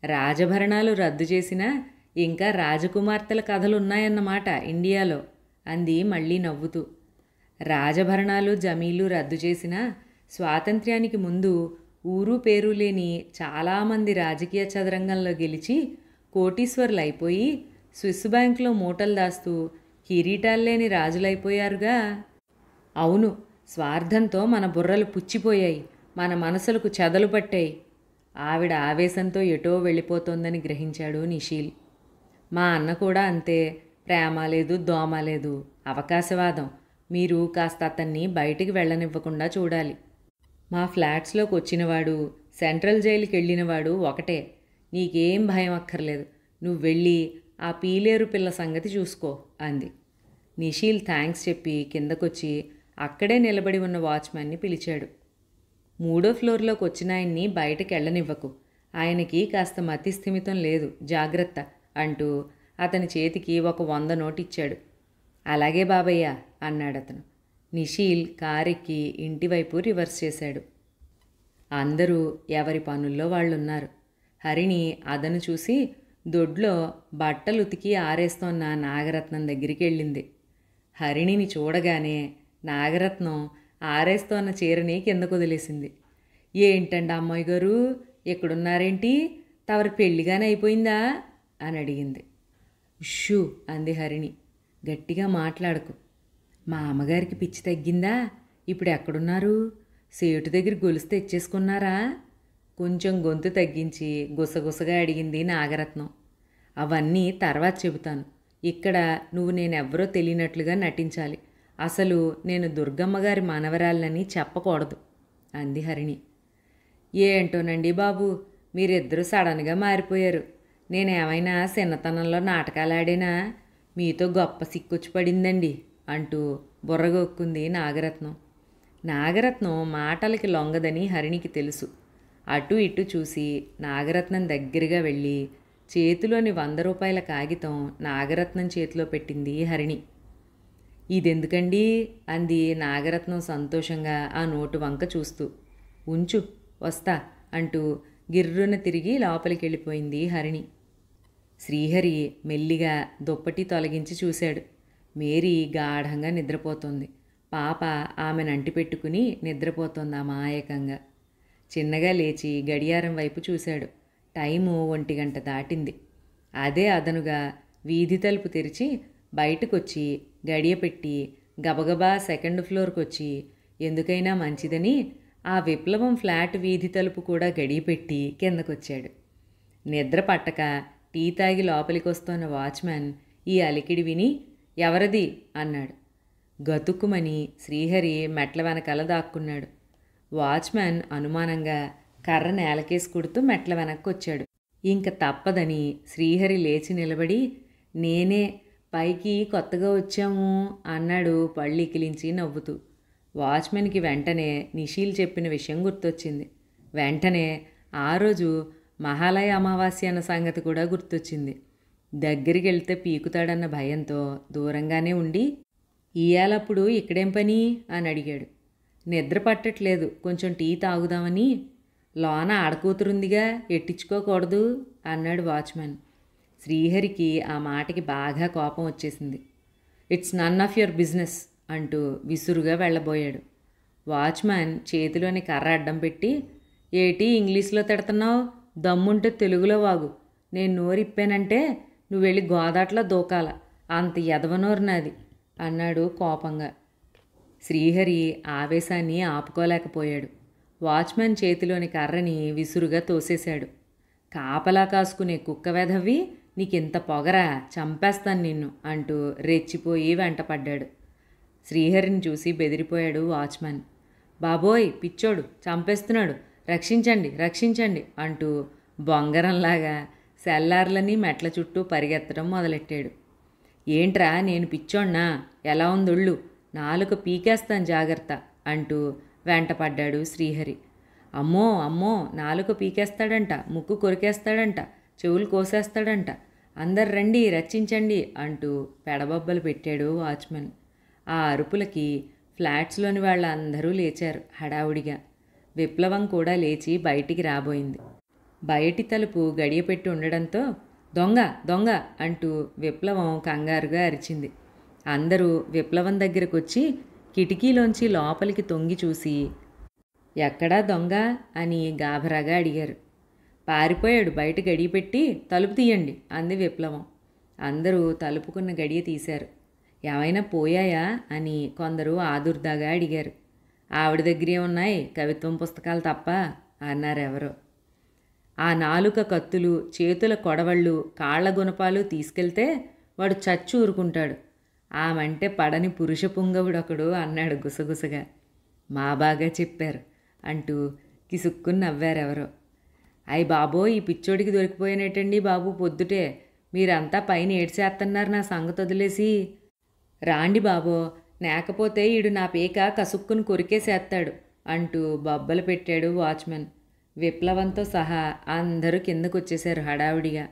రాజభరణాలు రద్దు చేసినా ఇంకా రాజకుమార్తెల కథలున్నాయన్నమాట ఇండియాలో అంది మళ్ళీ నవ్వుతూ. రాజభరణాలు జమీలు రద్దు చేసినా స్వాతంత్ర్యానికి ముందు ఊరు పేరు లేని చాలామంది రాజకీయ చదరంగంలో గెలిచి కోటీశ్వర్లు అయిపోయి స్విస్ బ్యాంకులో మూటలు దాస్తూ కిరీటాలు లేని రాజులైపోయారుగా. అవును, స్వార్థంతో మన బుర్రలు పుచ్చిపోయాయి, మన మనసులకు చెదలు పట్టాయి. ఆవిడ ఆవేశంతో ఎటో వెళ్ళిపోతోందని గ్రహించాడు నిషీల్. మా అన్న కూడా అంతే, ప్రేమ లేదు, దోమ లేదు, అవకాశవాదం. మీరు కాస్త అతన్ని బయటికి వెళ్ళనివ్వకుండా చూడాలి. మా ఫ్లాట్స్లోకి వచ్చినవాడు, సెంట్రల్ జైలుకి వెళ్ళినవాడు ఒకటే. నీకేం భయం అక్కర్లేదు, నువ్వు వెళ్ళి ఆ పీలేరు పిల్ల సంగతి చూసుకో అంది. నిషీల్ థ్యాంక్స్ చెప్పి కిందకొచ్చి అక్కడే నిలబడి ఉన్న వాచ్మ్యాన్ని పిలిచాడు. 3వ ఫ్లోర్లోకి వచ్చిన ఆయన్ని బయటకు వెళ్ళనివ్వకు, ఆయనకి కాస్త మతిస్థిమితం లేదు, జాగ్రత్త అంటూ అతని చేతికి ఒక 100 నోటు ఇచ్చాడు. అలాగే బాబయ్య అన్నాడతను. నిషీల్ కారెక్కి ఇంటివైపు రివర్స్ చేశాడు. అందరూ ఎవరి పనుల్లో వాళ్ళున్నారు. హరిణి అదను చూసి దొడ్లో బట్టలు ఉతికి ఆరేస్తోన్న నాగరత్నం దగ్గరికి వెళ్ళింది. హరిణిని చూడగానే నాగరత్నం ఆరేస్తోన్న చీరని కిందకు వదిలేసింది. ఏంటండి అమ్మాయి గారు, ఎక్కడున్నారేంటి, తవరి పెళ్ళిగానే అయిపోయిందా అని అడిగింది. షూ అంది హరిణి. గట్టిగా మాట్లాడకు. మా అమ్మగారికి పిచ్చి తగ్గిందా, ఇప్పుడు ఎక్కడున్నారు, సేటు దగ్గర గొలుసు తెచ్చేసుకున్నారా? కొంచెం గొంతు తగ్గించి గుసగుసగా అడిగింది నాగరత్నం. అవన్నీ తర్వాత చెబుతాను, ఇక్కడ నువ్వు నేనెవ్వరో తెలియనట్లుగా నటించాలి. అసలు నేను దుర్గమ్మగారి మనవరాళ్ళని చెప్పకూడదు అంది హరిణి. ఏంటోనండి బాబు, మీరిద్దరూ సడన్గా మారిపోయారు. నేనేమైనా చిన్నతనంలో నాటకాలు ఆడేనా? మీతో గొప్ప సిక్కొచ్చి పడిందండి అంటూ బుర్రగొక్కుంది నాగరత్నం. నాగరత్నం మాటలకి లొంగదని హరిణికి తెలుసు. అటు ఇటు చూసి నాగరత్నం దగ్గరగా వెళ్ళి చేతిలోని 100 రూపాయల కాగితం నాగరత్నం చేతిలో పెట్టింది హరిణి. ఇదెందుకండి అంది నాగరత్నం సంతోషంగా ఆ నోటు వంక చూస్తూ. ఉంచు, వస్తా అంటూ గిర్రున తిరిగి లోపలికి వెళ్ళిపోయింది హరిణి. శ్రీహరి మెల్లిగా దుప్పటి తొలగించి చూశాడు. మేరీ గాఢంగా నిద్రపోతోంది. పాప ఆమెను అంటిపెట్టుకుని నిద్రపోతోంది అమాయకంగా. చిన్నగా లేచి గడియారం వైపు చూశాడు. టైము 1 గంట దాటింది. అదే అదనుగా వీధి తలుపు తెరిచి బయటకొచ్చి గడియ పెట్టి గబగబా 2nd ఫ్లోర్కి వచ్చి ఎందుకైనా మంచిదని ఆ విప్లవం ఫ్లాట్ వీధి తలుపు కూడా గడియపెట్టి కిందకొచ్చాడు. నిద్ర పట్టక టీ తాగి లోపలికి వస్తోన్న వాచ్మ్యాన్ ఈ అలికిడి విని ఎవరది అన్నాడు. గతుక్కుమని శ్రీహరి మెట్ల వెనకాల దాక్కున్నాడు. వాచ్మ్యాన్ అనుమానంగా కర్ర నేలకేసి కుడుతూ మెట్ల వెనక్కి వచ్చాడు. ఇంక తప్పదని శ్రీహరి లేచి నిలబడి, నేనే, పైకి కొత్తగా వచ్చాము అన్నాడు పళ్ళికిలించి నవ్వుతూ. వాచ్మెన్కి వెంటనే నిషీల్ చెప్పిన విషయం గుర్తొచ్చింది. వెంటనే ఆ రోజు మహాలయ అమావాస్య అన్న సంగతి కూడా గుర్తొచ్చింది. దగ్గరికి వెళ్తే పీకుతాడన్న భయంతో దూరంగానే ఉండి, ఇయాలప్పుడు ఇక్కడేం పని అని అడిగాడు. నిద్ర పట్టట్లేదు, కొంచెం టీ తాగుదామని. లోన ఆడకూతురుందిగా, ఎట్టించుకోకూడదు అన్నాడు వాచ్మెన్. శ్రీహరికి ఆ మాటకి బాగా కోపం వచ్చేసింది. It's none of your business అంటూ విసురుగా వెళ్ళబోయాడు. వాచ్మ్యాన్ చేతిలోని కర్ర అడ్డం పెట్టి, ఏటి ఇంగ్లీష్లో తిడుతున్నావు, దమ్ముంటే తెలుగులో వాగు. నేను నోరిప్పానంటే నువ్వు వెళ్ళి గోదాట్లో దూకాల, అంత ఎదవనోరు నాది అన్నాడు కోపంగా. శ్రీహరి ఆవేశాన్ని ఆపుకోలేకపోయాడు. వాచ్మెన్ చేతిలోని కర్రని విసురుగా తోసేశాడు. కాపలా కాసుకునే కుక్క వెధవి, నీకింత పొగరా, చంపేస్తాను నిన్ను అంటూ రెచ్చిపోయి వెంటపడ్డాడు. శ్రీహరిని చూసి బెదిరిపోయాడు వాచ్మెన్. బాబోయ్ పిచ్చోడు, చంపేస్తున్నాడు, రక్షించండి రక్షించండి అంటూ బొంగరంలాగా సెల్లార్లని మెట్ల చుట్టూ పరిగెత్తడం మొదలెట్టాడు. ఏంట్రా నేను పిచ్చోడ్నా, ఎలా ఉందొళ్ళు, నాలుక పీకేస్తాను జాగ్రత్త అంటూ వెంటపడ్డాడు శ్రీహరి. అమ్మో అమ్మో, నాలుక పీకేస్తాడంట, ముక్కు కొరికేస్తాడంట, చెవులు కోసేస్తాడంట, అందరు రండి రక్షించండి అంటూ పెడబొబ్బలు పెట్టాడు వాచ్మెన్. ఆ అరుపులకి ఫ్లాట్స్లోని వాళ్ళందరూ లేచారు హడావుడిగా. విప్లవం కూడా లేచి బయటికి రాబోయింది. బయటి తలుపు గడియపెట్టి ఉండడంతో దొంగ దొంగ అంటూ విప్లవం కంగారుగా అరిచింది. అందరూ విప్లవం దగ్గరకు వచ్చి కిటికీలోంచి లోపలికి తొంగి చూసి ఎక్కడా దొంగ అని గాభరాగా అడిగారు. పారిపోయాడు, బయట గడియ పెట్టి తలుపు తీయండి అంది విప్లవం. అందరూ తలుపుకున్న గడియ తీశారు. ఏమైనా పోయాయా అని కొందరు ఆదుర్దాగా అడిగారు. ఆవిడ దగ్గరే ఉన్నాయి కవిత్వం పుస్తకాలు తప్ప అన్నారెవరో. ఆ నాలుక కత్తులు, చేతుల కొడవళ్ళు, కాళ్ల గుణపాలు తీసుకెళ్తే వాడు చచ్చి ఊరుకుంటాడు. ఆమంటే పడని పురుష పుంగవుడొకడు అన్నాడు గుసగుసగా. మా బాగా చెప్పారు అంటూ కిసుక్కుని నవ్వారెవరో. అయ్ బాబో, ఈ పిచ్చోడికి దొరికిపోయినట్టండి బాబు, పొద్దుటే మీరంతా పైన ఏడ్చేస్తున్నారు నా సంగతి వదిలేసి. రాండి బాబో, లేకపోతే ఈడు నా పేక కసుక్కుని కొరికేసేస్తాడు అంటూ బొబ్బలు పెట్టాడు వాచ్మెన్. విప్లవంతో సహా అందరూ కిందకొచ్చేశారు హడావుడిగా.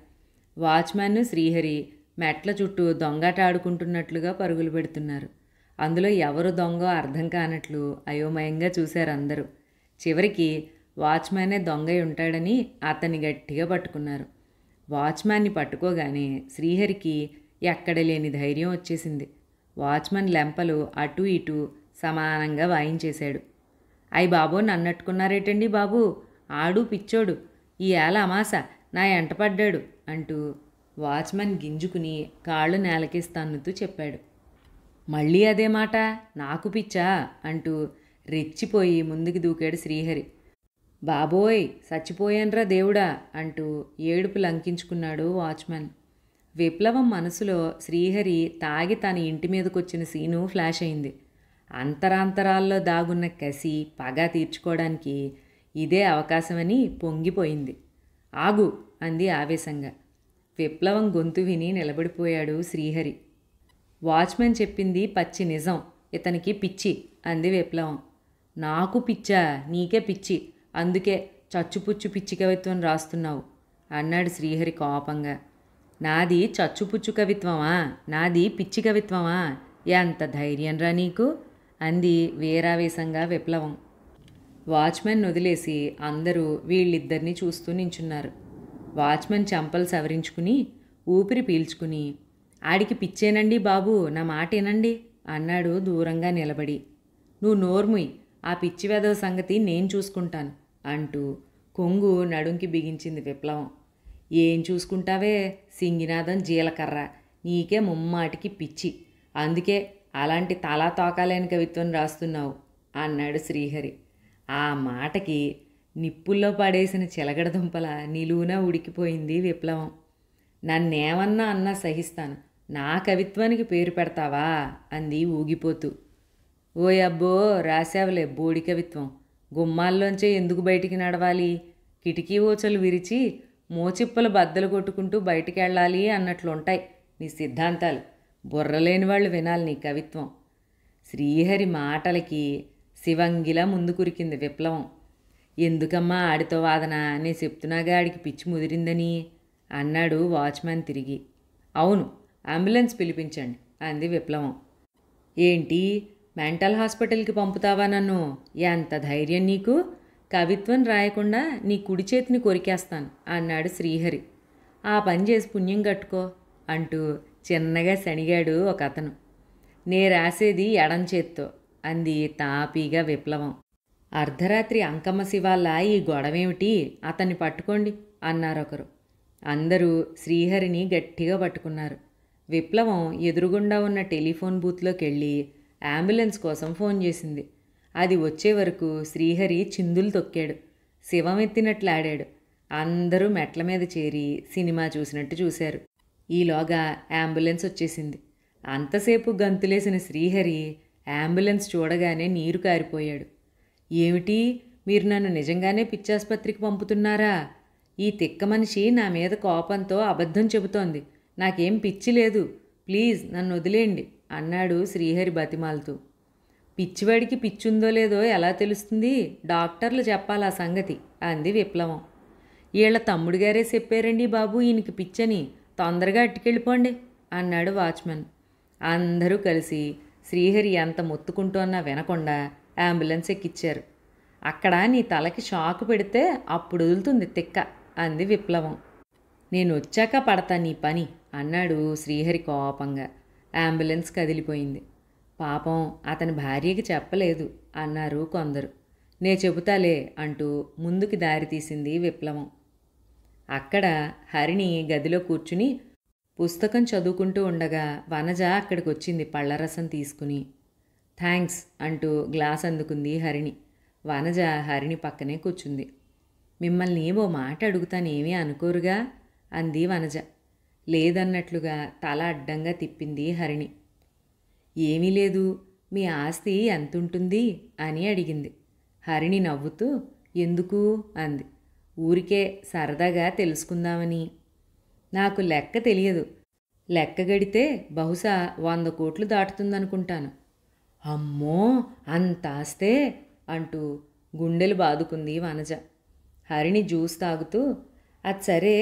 వాచ్మెన్ శ్రీహరి మెట్ల చుట్టూ దొంగాట ఆడుకుంటున్నట్లుగా పరుగులు పెడుతున్నారు. అందులో ఎవరు దొంగో అర్థం కానట్లు అయోమయంగా చూశారు అందరూ. చివరికి వాచ్మ్యానే దొంగై ఉంటాడని అతన్ని గట్టిగా పట్టుకున్నారు. వాచ్మ్యాన్ని పట్టుకోగానే శ్రీహరికి ఎక్కడ లేని ధైర్యం వచ్చేసింది. వాచ్మెన్ లెంపలు అటూ ఇటూ సమానంగా వాయించేశాడు. అయ్ బాబో, నన్నట్టుకున్నారేటండి బాబు, ఆడు పిచ్చోడు, ఈ ఏళ అమాస నా ఎంటపడ్డాడు అంటూ వాచ్మెన్ గింజుకుని కాళ్ళు నేలకేసి తన్నుతూ చెప్పాడు. మళ్ళీ అదే మాట, నాకు పిచ్చా అంటూ రెచ్చిపోయి ముందుకు దూకాడు శ్రీహరి. బాబోయ్, చచ్చిపోయాన్రా దేవుడా అంటూ ఏడుపు లంకించుకున్నాడు వాచ్మెన్. విప్లవం మనసులో శ్రీహరి తాగి తన ఇంటి మీదకొచ్చిన సీను ఫ్లాష్ అయింది. అంతరాంతరాల్లో దాగున్న కసి, పగ తీర్చుకోవడానికి ఇదే అవకాశమని పొంగిపోయింది. ఆగు అంది ఆవేశంగా. విప్లవం గొంతు విని నిలబడిపోయాడు శ్రీహరి. వాచ్మెన్ చెప్పింది పచ్చి నిజం, ఇతనికి పిచ్చి అంది విప్లవం. నాకు పిచ్చా? నీకే పిచ్చి, అందుకే చచ్చుపుచ్చు పిచ్చి కవిత్వం రాస్తున్నావు అన్నాడు శ్రీహరి కోపంగా. నాది చచ్చుపుచ్చు కవిత్వమా? నాది పిచ్చి కవిత్వమా? ఎంత ధైర్యంరా నీకు అంది వీరావేశంగా విప్లవం. వాచ్మెన్ వదిలేసి అందరూ వీళ్ళిద్దరినీ చూస్తూ నించున్నారు. వాచ్మెన్ చెంపలు సవరించుకుని ఊపిరి పీల్చుకుని, ఆడికి పిచ్చేనండి బాబు, నా మాట వినండి అన్నాడు దూరంగా నిలబడి. నువ్వు నోర్ముయ్, ఆ పిచ్చి వెధవ సంగతి నేను చూసుకుంటాను అంటూ కొంగు నడుంకి బిగించింది విప్లవం. ఏం చూసుకుంటావే, సింగినాదం జీలకర్ర, నీకే ముమ్మాటికి పిచ్చి, అందుకే అలాంటి తలా తోకాలేని కవిత్వం రాస్తున్నావు అన్నాడు శ్రీహరి. ఆ మాటకి నిప్పుల్లో పడేసిన చిలగడదుంపల నిలువున ఉడికిపోయింది విప్లవం. నన్నేమన్నా అన్నా సహిస్తాను, నా కవిత్వానికి పేరు పెడతావా అంది ఊగిపోతూ. ఓయ్ అబ్బో, రాశావులే బోడి కవిత్వం, గుమ్మాల్లోంచే ఎందుకు బయటికి నడవాలి, కిటికీ ఊచలు విరిచి మోచిప్పలు బద్దలు కొట్టుకుంటూ బయటికి వెళ్ళాలి అన్నట్లుంటాయి నీ సిద్ధాంతాలు. బుర్రలేని వాళ్ళు వినాలి నీ కవిత్వం. శ్రీహరి మాటలకి శివంగిలా ముందు కురికింది విప్లవం. ఎందుకమ్మా ఆడితో వాదన, నేను చెప్తున్నాగా ఆడికి పిచ్చి ముదిరిందని అన్నాడు వాచ్మెన్ తిరిగి. అవును, అంబులెన్స్ పిలిపించండి అంది విప్లవం. ఏంటి, మెంటల్ హాస్పిటల్కి పంపుతావా నన్ను? ఎంత ధైర్యం నీకు? కవిత్వం రాయకుండా నీ కుడి చేతిని కొరికేస్తాను అన్నాడు శ్రీహరి. ఆ పని చేసి పుణ్యం కట్టుకో అంటూ చిన్నగా శనిగాడు ఒక అతను. నే రాసేది ఎడం చేత్తో అంది తాపీగా విప్లవం. అర్ధరాత్రి అంకమ్మ శివాళ్ళ ఈ గొడవేమిటి, అతన్ని పట్టుకోండి అన్నారొకరు. అందరూ శ్రీహరిని గట్టిగా పట్టుకున్నారు. విప్లవం ఎదురుగుండా ఉన్న టెలిఫోన్ బూత్లోకి వెళ్ళి అంబులెన్స్ కోసం ఫోన్ చేసింది. అది వచ్చే వరకు శ్రీహరి చిందులు తొక్కాడు, శివం ఎత్తినట్లాడాడు. అందరూ మెట్ల మీద చేరి సినిమా చూసినట్టు చూశారు. ఈలోగా అంబులెన్స్ వచ్చేసింది. అంతసేపు గంతులేసిన శ్రీహరి అంబులెన్స్ చూడగానే నీరు కారిపోయాడు. ఏమిటి, మీరు నన్ను నిజంగానే పిచ్చాసుపత్రికి పంపుతున్నారా? ఈ తిక్క మనిషి నా మీద కోపంతో అబద్ధం చెబుతోంది, నాకేం పిచ్చి లేదు, ప్లీజ్ నన్ను వదిలేయండి అన్నాడు శ్రీహరి బతిమాలుతూ. పిచ్చివాడికి పిచ్చుందో లేదో ఎలా తెలుస్తుంది, డాక్టర్లు చెప్పాలి ఆ సంగతి అంది విప్లవం. వీళ్ళ తమ్ముడు గారే చెప్పారండి బాబు ఈయనకి పిచ్చని, తొందరగా అట్టుకెళ్ళిపోండి అన్నాడు వాచ్మెన్. అందరూ కలిసి శ్రీహరి ఎంత మొత్తుకుంటోన్నా వినకుండా అంబులెన్స్ ఎక్కిచ్చారు. అక్కడ నీ తలకి షాకు పెడితే అప్పుడు వదులుతుంది తిక్క అంది విప్లవం. నేను వచ్చాక పడతా నీ పని అన్నాడు శ్రీహరి కోపంగా. అంబులెన్స్ కదిలిపోయింది. పాపం అతని భార్యకి చెప్పలేదు అన్నారు కొందరు. నే చెబుతాలే అంటూ ముందుకి దారి తీసింది విప్లవం. అక్కడ హరిణి గదిలో కూర్చుని పుస్తకం చదువుకుంటూ ఉండగా వనజ అక్కడికొచ్చింది పళ్ళరసం తీసుకుని. థ్యాంక్స్ అంటూ గ్లాస్ అందుకుంది హరిణి. వనజ హరిణి పక్కనే కూర్చుంది. మిమ్మల్ని ఓ మాట అడుగుతానేమీ అనుకోరుగా అంది వనజ. లేదన్నట్లుగా తల అడ్డంగా తిప్పింది హరిణి. ఏమీ లేదు, మీ ఆస్తి ఎంతుంటుంది అని అడిగింది. హరిణి నవ్వుతూ ఎందుకు అంది. ఊరికే సరదాగా తెలుసుకుందామని. నాకు లెక్క తెలియదు, లెక్క గడితే బహుశా 100 కోట్లు దాటుతుందనుకుంటాను. అమ్మో, అంత ఆస్తే అంటూ గుండెలు బాదుకుంది వనజ. హరిణి జ్యూస్ తాగుతూ అది సరే,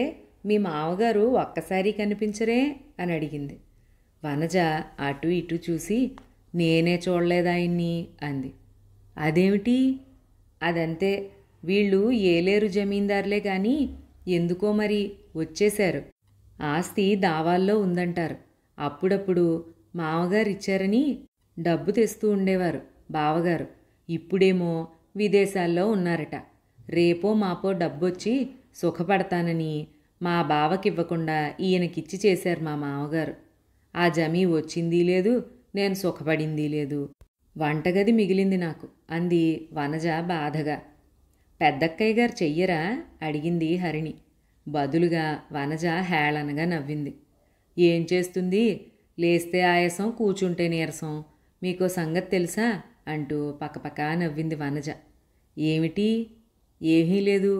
మీ మామగారు ఒక్కసారి కనిపించరే అని అడిగింది. వనజ అటు ఇటు చూసి నేనే చూడలేదాయన్ని అంది. అదేమిటి? అదంతే, వీళ్ళు ఏలేరు జమీందారులే కానీ ఎందుకో మరి వచ్చేశారు. ఆస్తి దావాల్లో ఉందంటారు. అప్పుడప్పుడు మామగారు ఇచ్చారని డబ్బు తెస్తూ ఉండేవారు బావగారు. ఇప్పుడేమో విదేశాల్లో ఉన్నారట. రేపో మాపో డబ్బొచ్చి సుఖపడతానని మా బావకివ్వకుండా ఈయనకిచ్చి చేశారు మా మామగారు. ఆ జమీ వచ్చిందీ లేదు, నేను సుఖపడిందీ లేదు. వంటగది మిగిలింది నాకు అంది వనజ బాధగా. పెద్దక్కయ్య గారు చెయ్యరా అడిగింది హరిణి. బదులుగా వనజ హేళనగా నవ్వింది. ఏం చేస్తుంది, లేస్తే ఆయాసం, కూచుంటే నీరసం. మీకో సంగతి తెలుసా అంటూ పక్కపక్క నవ్వింది వనజ. ఏమిటి? ఏమీ లేదు,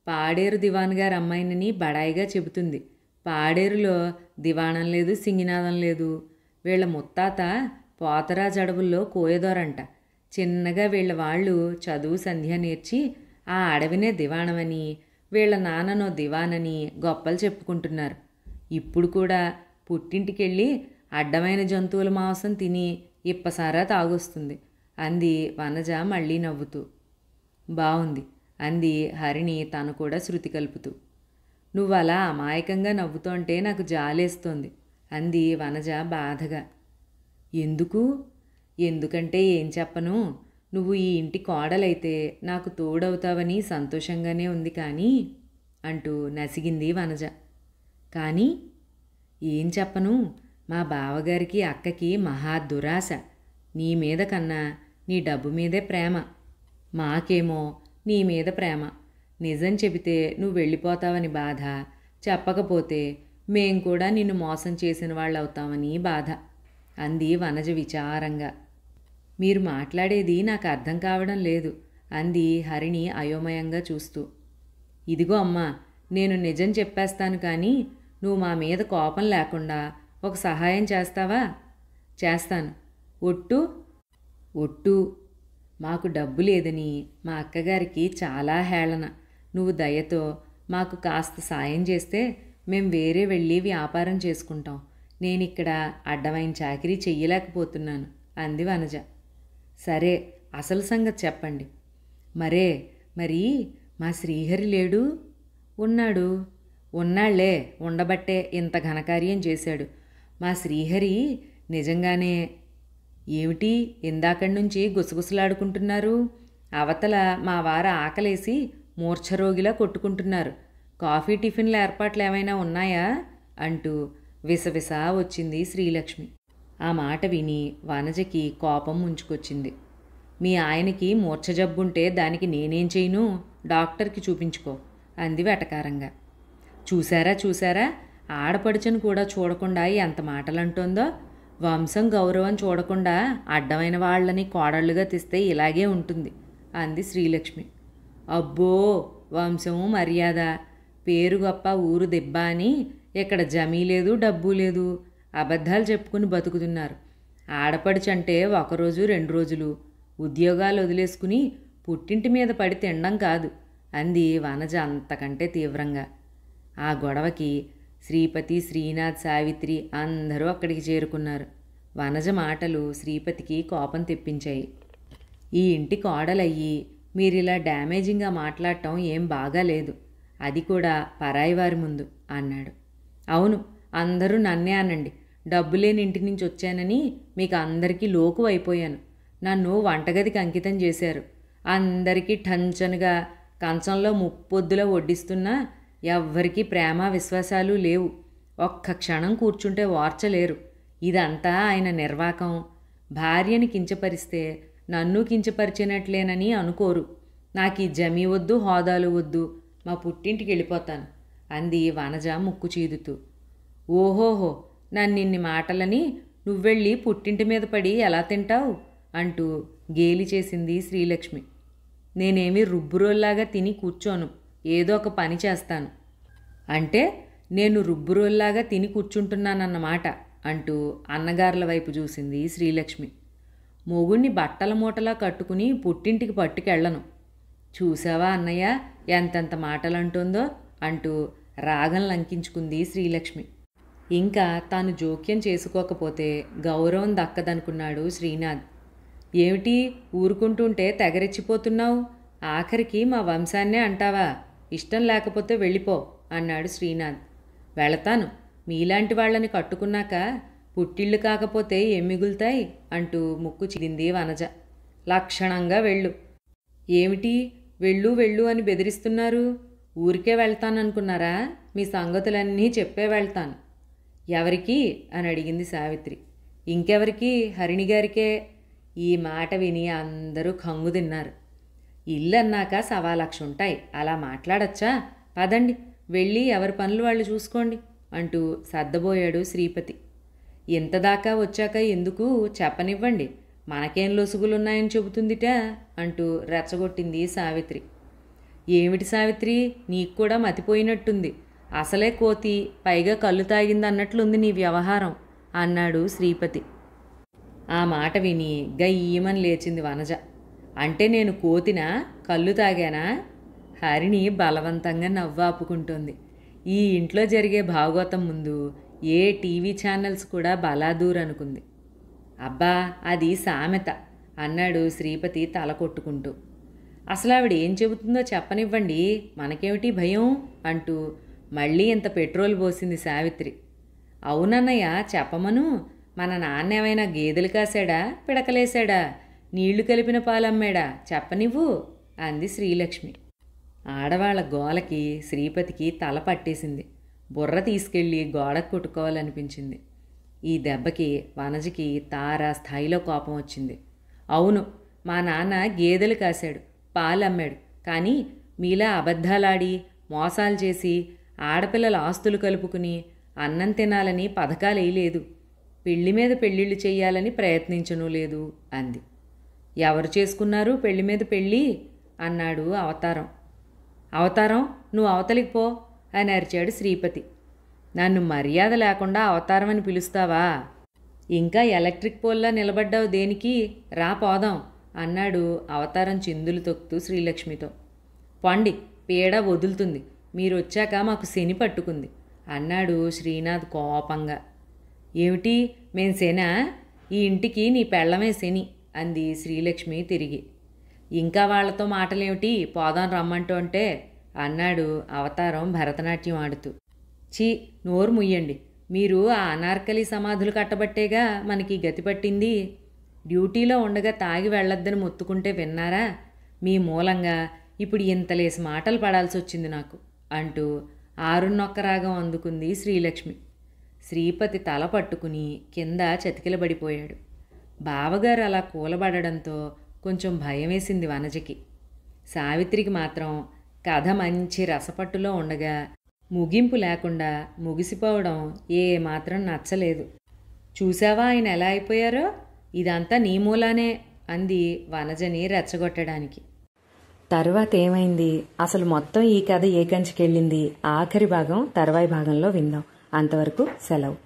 పాడేరు దివాన్ గారు అమ్మాయినని బడాయిగా చెబుతుంది. పాడేరులో దివాణం లేదు, సింగినాదం లేదు. వీళ్ళ ముత్తాత పోతరాజు అడవుల్లో కోయదోరంట. చిన్నగా వీళ్ళ వాళ్ళు చదువు సంధ్య నేర్చి ఆ అడవినే దివాణమని, వీళ్ళ నాన్ననో దివానని గొప్పలు చెప్పుకుంటున్నారు. ఇప్పుడు కూడా పుట్టింటికెళ్ళి అడ్డమైన జంతువుల మాంసం తిని ఇప్పసారా తాగొస్తుంది అంది వనజ మళ్ళీ నవ్వుతూ. బావుంది అంది హరిణి తను కూడా శృతి కలుపుతూ. నువ్వలా అమాయకంగా నవ్వుతోంటే నాకు జాలేస్తోంది అంది వనజ బాధగా. ఎందుకు? ఎందుకంటే ఏం చెప్పను, నువ్వు ఈ ఇంటి కోడలైతే నాకు తోడవుతావని సంతోషంగానే ఉంది కానీ అంటూ నసిగింది వనజ. కానీ ఏం చెప్పను, మా బావగారికి అక్కకి మహా దురాశ. నీ మీద కన్నా నీ డబ్బు మీదే ప్రేమ. మాకేమో నీ మీద ప్రేమ. నిజం చెబితే నువ్వు వెళ్ళిపోతావని బాధ, చెప్పకపోతే మేం కూడా నిన్ను మోసం చేసిన వాళ్ళవుతామని బాధ అంది వనజ విచారంగా. మీరు మాట్లాడేది నాకు అర్థం కావడం లేదు అంది హరిణి అయోమయంగా చూస్తూ. ఇదిగో అమ్మా, నేను నిజం చెప్పేస్తాను కానీ నువ్వు మా మీద కోపం లేకుండా ఒక సహాయం చేస్తావా? చేస్తాను. ఒట్టు? ఒట్టు. మాకు డబ్బు లేదని మా అక్కగారికి చాలా హేళన. నువ్వు దయతో మాకు కాస్త సాయం చేస్తే మేం వేరే వెళ్ళి వ్యాపారం చేసుకుంటాం. నేనిక్కడ అడ్డమైన చాకిరీ చెయ్యలేకపోతున్నాను అంది వనజ. సరే, అసలు సంగతి చెప్పండి. మరి మా శ్రీహరి లేడు? ఉన్నాడు. ఉన్నాళ్లే, ఉండబట్టే ఇంత ఘనకార్యం చేశాడు. మా శ్రీహరి నిజంగానే. ఏమిటి ఇందాకడి నుంచి గుసగుసలాడుకుంటున్నారు? అవతల మా వారు ఆకలేసి మూర్ఛరోగిలా కొట్టుకుంటున్నారు. కాఫీ టిఫిన్ల ఏర్పాట్లు ఏమైనా ఉన్నాయా అంటూ విసవిస వచ్చింది శ్రీలక్ష్మి. ఆ మాట విని వనజకి కోపం ముంచుకొచ్చింది. మీ ఆయనకి మూర్ఛ జబ్బుంటే దానికి నేనేం చేయను, డాక్టర్కి చూపించుకో అంది వెటకారంగా. చూసారా, ఆడపడుచును కూడా చూడకుండా ఎంత మాటలంటోందో. వంశం గౌరవం చూడకుండా అడ్డమైన వాళ్ళని కోడళ్ళుగా తెస్తే ఇలాగే ఉంటుంది అంది శ్రీలక్ష్మి. అబ్బో, వంశము మర్యాద, పేరు గొప్ప ఊరు దెబ్బ అని ఇక్కడ జమీ లేదు, డబ్బు లేదు. అబద్ధాలు చెప్పుకుని బతుకుతున్నారు. ఆడపడుచంటే 1 రోజు 2 రోజులు ఉద్యోగాలు వదిలేసుకుని పుట్టింటి మీద పడి తినడం కాదు అంది వనజ అంతకంటే తీవ్రంగా. ఆ గొడవకి శ్రీపతి, శ్రీనాథ్, సావిత్రి అందరూ అక్కడికి చేరుకున్నారు. వనజ మాటలు శ్రీపతికి కోపం తెప్పించాయి. ఈ ఇంటి కోడలయ్యి మీరిలా డ్యామేజింగ్గా మాట్లాడటం ఏం బాగాలేదు, అది కూడా పరాయివారి ముందు అన్నాడు. అవును, అందరూ నన్నే అనండి. డబ్బు లేని ఇంటి నుంచి వచ్చానని మీకు అందరికీ లోకు అయిపోయాను. నన్ను వంటగదికి అంకితం చేశారు. అందరికీ టంచనుగా కంచంలో ముప్పొద్దులా వడ్డిస్తున్నా ఎవ్వరికీ ప్రేమ విశ్వాసాలు లేవు. ఒక్క క్షణం కూర్చుంటే ఓర్చలేరు. ఇదంతా ఆయన నిర్వాకం. భార్యని కించపరిస్తే నన్ను కించపరిచినట్లేనని అనుకోరు. నాకు ఈ జమీ వద్దు, హోదాలు వద్దు, మా పుట్టింటికి వెళ్ళిపోతాను అంది వనజ ముక్కు చీదుతూ. ఓహోహో, నన్నిన్ని మాటలని నువ్వెళ్ళి పుట్టింటి మీద పడి ఎలా తింటావు అంటూ గేలి చేసింది శ్రీలక్ష్మి. నేనేమీ రుబ్బురోల్లాగా తిని కూర్చోను, ఏదో ఒక పని చేస్తాను. అంటే నేను రుబ్బురోల్లాగా తిని కూర్చుంటున్నానన్నమాట అంటూ అన్నగారుల వైపు చూసింది శ్రీలక్ష్మి. మొగుణ్ణి బట్టల మూటలా కట్టుకుని పుట్టింటికి పట్టుకెళ్ళను. చూసావా అన్నయ్య ఎంతెంత మాటలంటుందో అంటూ రాగం లంకించుకుంది శ్రీలక్ష్మి. ఇంకా తాను జోక్యం చేసుకోకపోతే గౌరవం దక్కదనుకున్నాడు శ్రీనాథ్. ఏమిటి ఊరుకుంటుంటే తెగరెచ్చిపోతున్నావు? ఆఖరికి మా వంశాన్నే అంటావా? ఇష్టం లేకపోతే వెళ్ళిపో అన్నాడు శ్రీనాథ్. వెళతాను, మీలాంటి వాళ్ళని కట్టుకున్నాక పుట్టిళ్ళు కాకపోతే ఏం మిగులుతాయి అంటూ ముక్కు చిదింది వనజ. లక్షణంగా వెళ్ళు. ఏమిటి వెళ్ళు వెళ్ళు అని బెదిరిస్తున్నారు? ఊరికే వెళ్తాననుకున్నారా? మీ సంగతులన్నీ చెప్పే వెళ్తాను. ఎవరికి అని అడిగింది సావిత్రి. ఇంకెవరికి, హరిణిగారికే. ఈ మాట విని అందరూ కంగు తిన్నారు. ఇల్లు అన్నాక 1,00,000 ఉంటాయి, అలా మాట్లాడచ్చా? పదండి వెళ్ళి ఎవరి పనులు వాళ్ళు చూసుకోండి అంటూ సర్దబోయాడు శ్రీపతి. ఇంతదాకా వచ్చాక ఎందుకు చెప్పనివ్వండి, మనకేం లొసుగులున్నాయని చెబుతుందిట అంటూ రెచ్చగొట్టింది సావిత్రి. ఏమిటి సావిత్రి, నీకు కూడా మతిపోయినట్టుంది. అసలే కోతి, పైగా కళ్ళు తాగిందన్నట్లుంది నీ వ్యవహారం అన్నాడు శ్రీపతి. ఆ మాట విని గయ్యమని లేచింది వనజ. అంటే నేను కోతినా, కళ్ళు తాగానా? హరిణి బలవంతంగా నవ్వాపుకుంటోంది. ఈ ఇంట్లో జరిగే భాగవతం ముందు ఏ టీవీ ఛానల్స్ కూడా బలాదూర్ అనుకుంది. అబ్బా అది సామెత అన్నాడు శ్రీపతి తల కొట్టుకుంటూ. అసలు ఆవిడ ఏం చెబుతుందో చెప్పనివ్వండి, మనకేమిటి భయం అంటూ మళ్ళీ ఇంత పెట్రోల్ పోసింది సావిత్రి. అవునన్నయ్య చెప్పమను, మన నాన్న ఏమైనా గేదెలు కాశాడా, పిడకలేశాడా, నీళ్లు కలిపిన పాలమ్మాడా, చెప్పనివ్వు అంది శ్రీలక్ష్మి. ఆడవాళ్ల గోలకి శ్రీపతికి తల పట్టేసింది. బుర్ర తీసుకెళ్ళి గోడకు కొట్టుకోవాలనిపించింది. ఈ దెబ్బకి వనజకి తారా స్థాయిలో కోపం వచ్చింది. అవును, మా నాన్న గేదెలు కాశాడు, పాలమ్మాడు, కానీ మీలా అబద్ధాలాడి మోసాలు చేసి ఆడపిల్లల ఆస్తులు కలుపుకుని అన్నం తినాలని పథకాలు వేయలేదు. పెళ్లి మీద పెళ్ళిళ్ళు చెయ్యాలని ప్రయత్నించను లేదు అంది. ఎవరు చేసుకున్నారు పెళ్లి మీద పెళ్ళి అన్నాడు అవతారం. అవతారం నువ్వు అవతలికి పో అని అరిచాడు శ్రీపతి. నన్ను మర్యాద లేకుండా అవతారం అని పిలుస్తావా? ఇంకా ఎలక్ట్రిక్ పోల్లా నిలబడ్డావు దేనికి? రా పోదాం అన్నాడు అవతారం చిందులు తొక్కుతూ శ్రీలక్ష్మితో. పొండి, పీడ వదులుతుంది, మీరు వచ్చాక మాకు శని పట్టుకుంది అన్నాడు శ్రీనాథ్ కోపంగా. ఏమిటి మేం శనా? ఈ ఇంటికి నీ పెళ్ళమే శని అంది శ్రీలక్ష్మి తిరిగి. ఇంకా వాళ్లతో మాటలేమిటి, పోదాం రమ్మంటూ అంటే అన్నాడు అవతారం భరతనాట్యం ఆడుతూ. చీ, నోరు ముయ్యండి, మీరు ఆ అనార్కలి సమాధులు కట్టబట్టేగా మనకి గతి పట్టింది. డ్యూటీలో ఉండగా తాగి వెళ్ళొద్దని మొత్తుకుంటే విన్నారా? మీ మూలంగా ఇప్పుడు ఇంతలేసి మాటలు పడాల్సి వచ్చింది నాకు అంటూ ఆరున్నొక్క రాగం అందుకుంది శ్రీలక్ష్మి. శ్రీపతి తల పట్టుకుని కింద చతికిలబడిపోయాడు. బావగారు అలా కూలబడడంతో కొంచెం భయం వేసింది వనజకి. సావిత్రికి మాత్రం కథ మంచి రసపట్టులో ఉండగా ముగింపు లేకుండా ముగిసిపోవడం ఏమాత్రం నచ్చలేదు. చూసావా ఆయన ఎలా అయిపోయారో? ఇదంతా నీ మూలానే అంది వనజని రెచ్చగొట్టడానికి. తర్వాత ఏమైంది, అసలు మొత్తం ఈ కథ ఏ కంచికెళ్ళింది, ఆఖరి భాగం తర్వాయి భాగంలో విందాం. అంతవరకు సెలవు.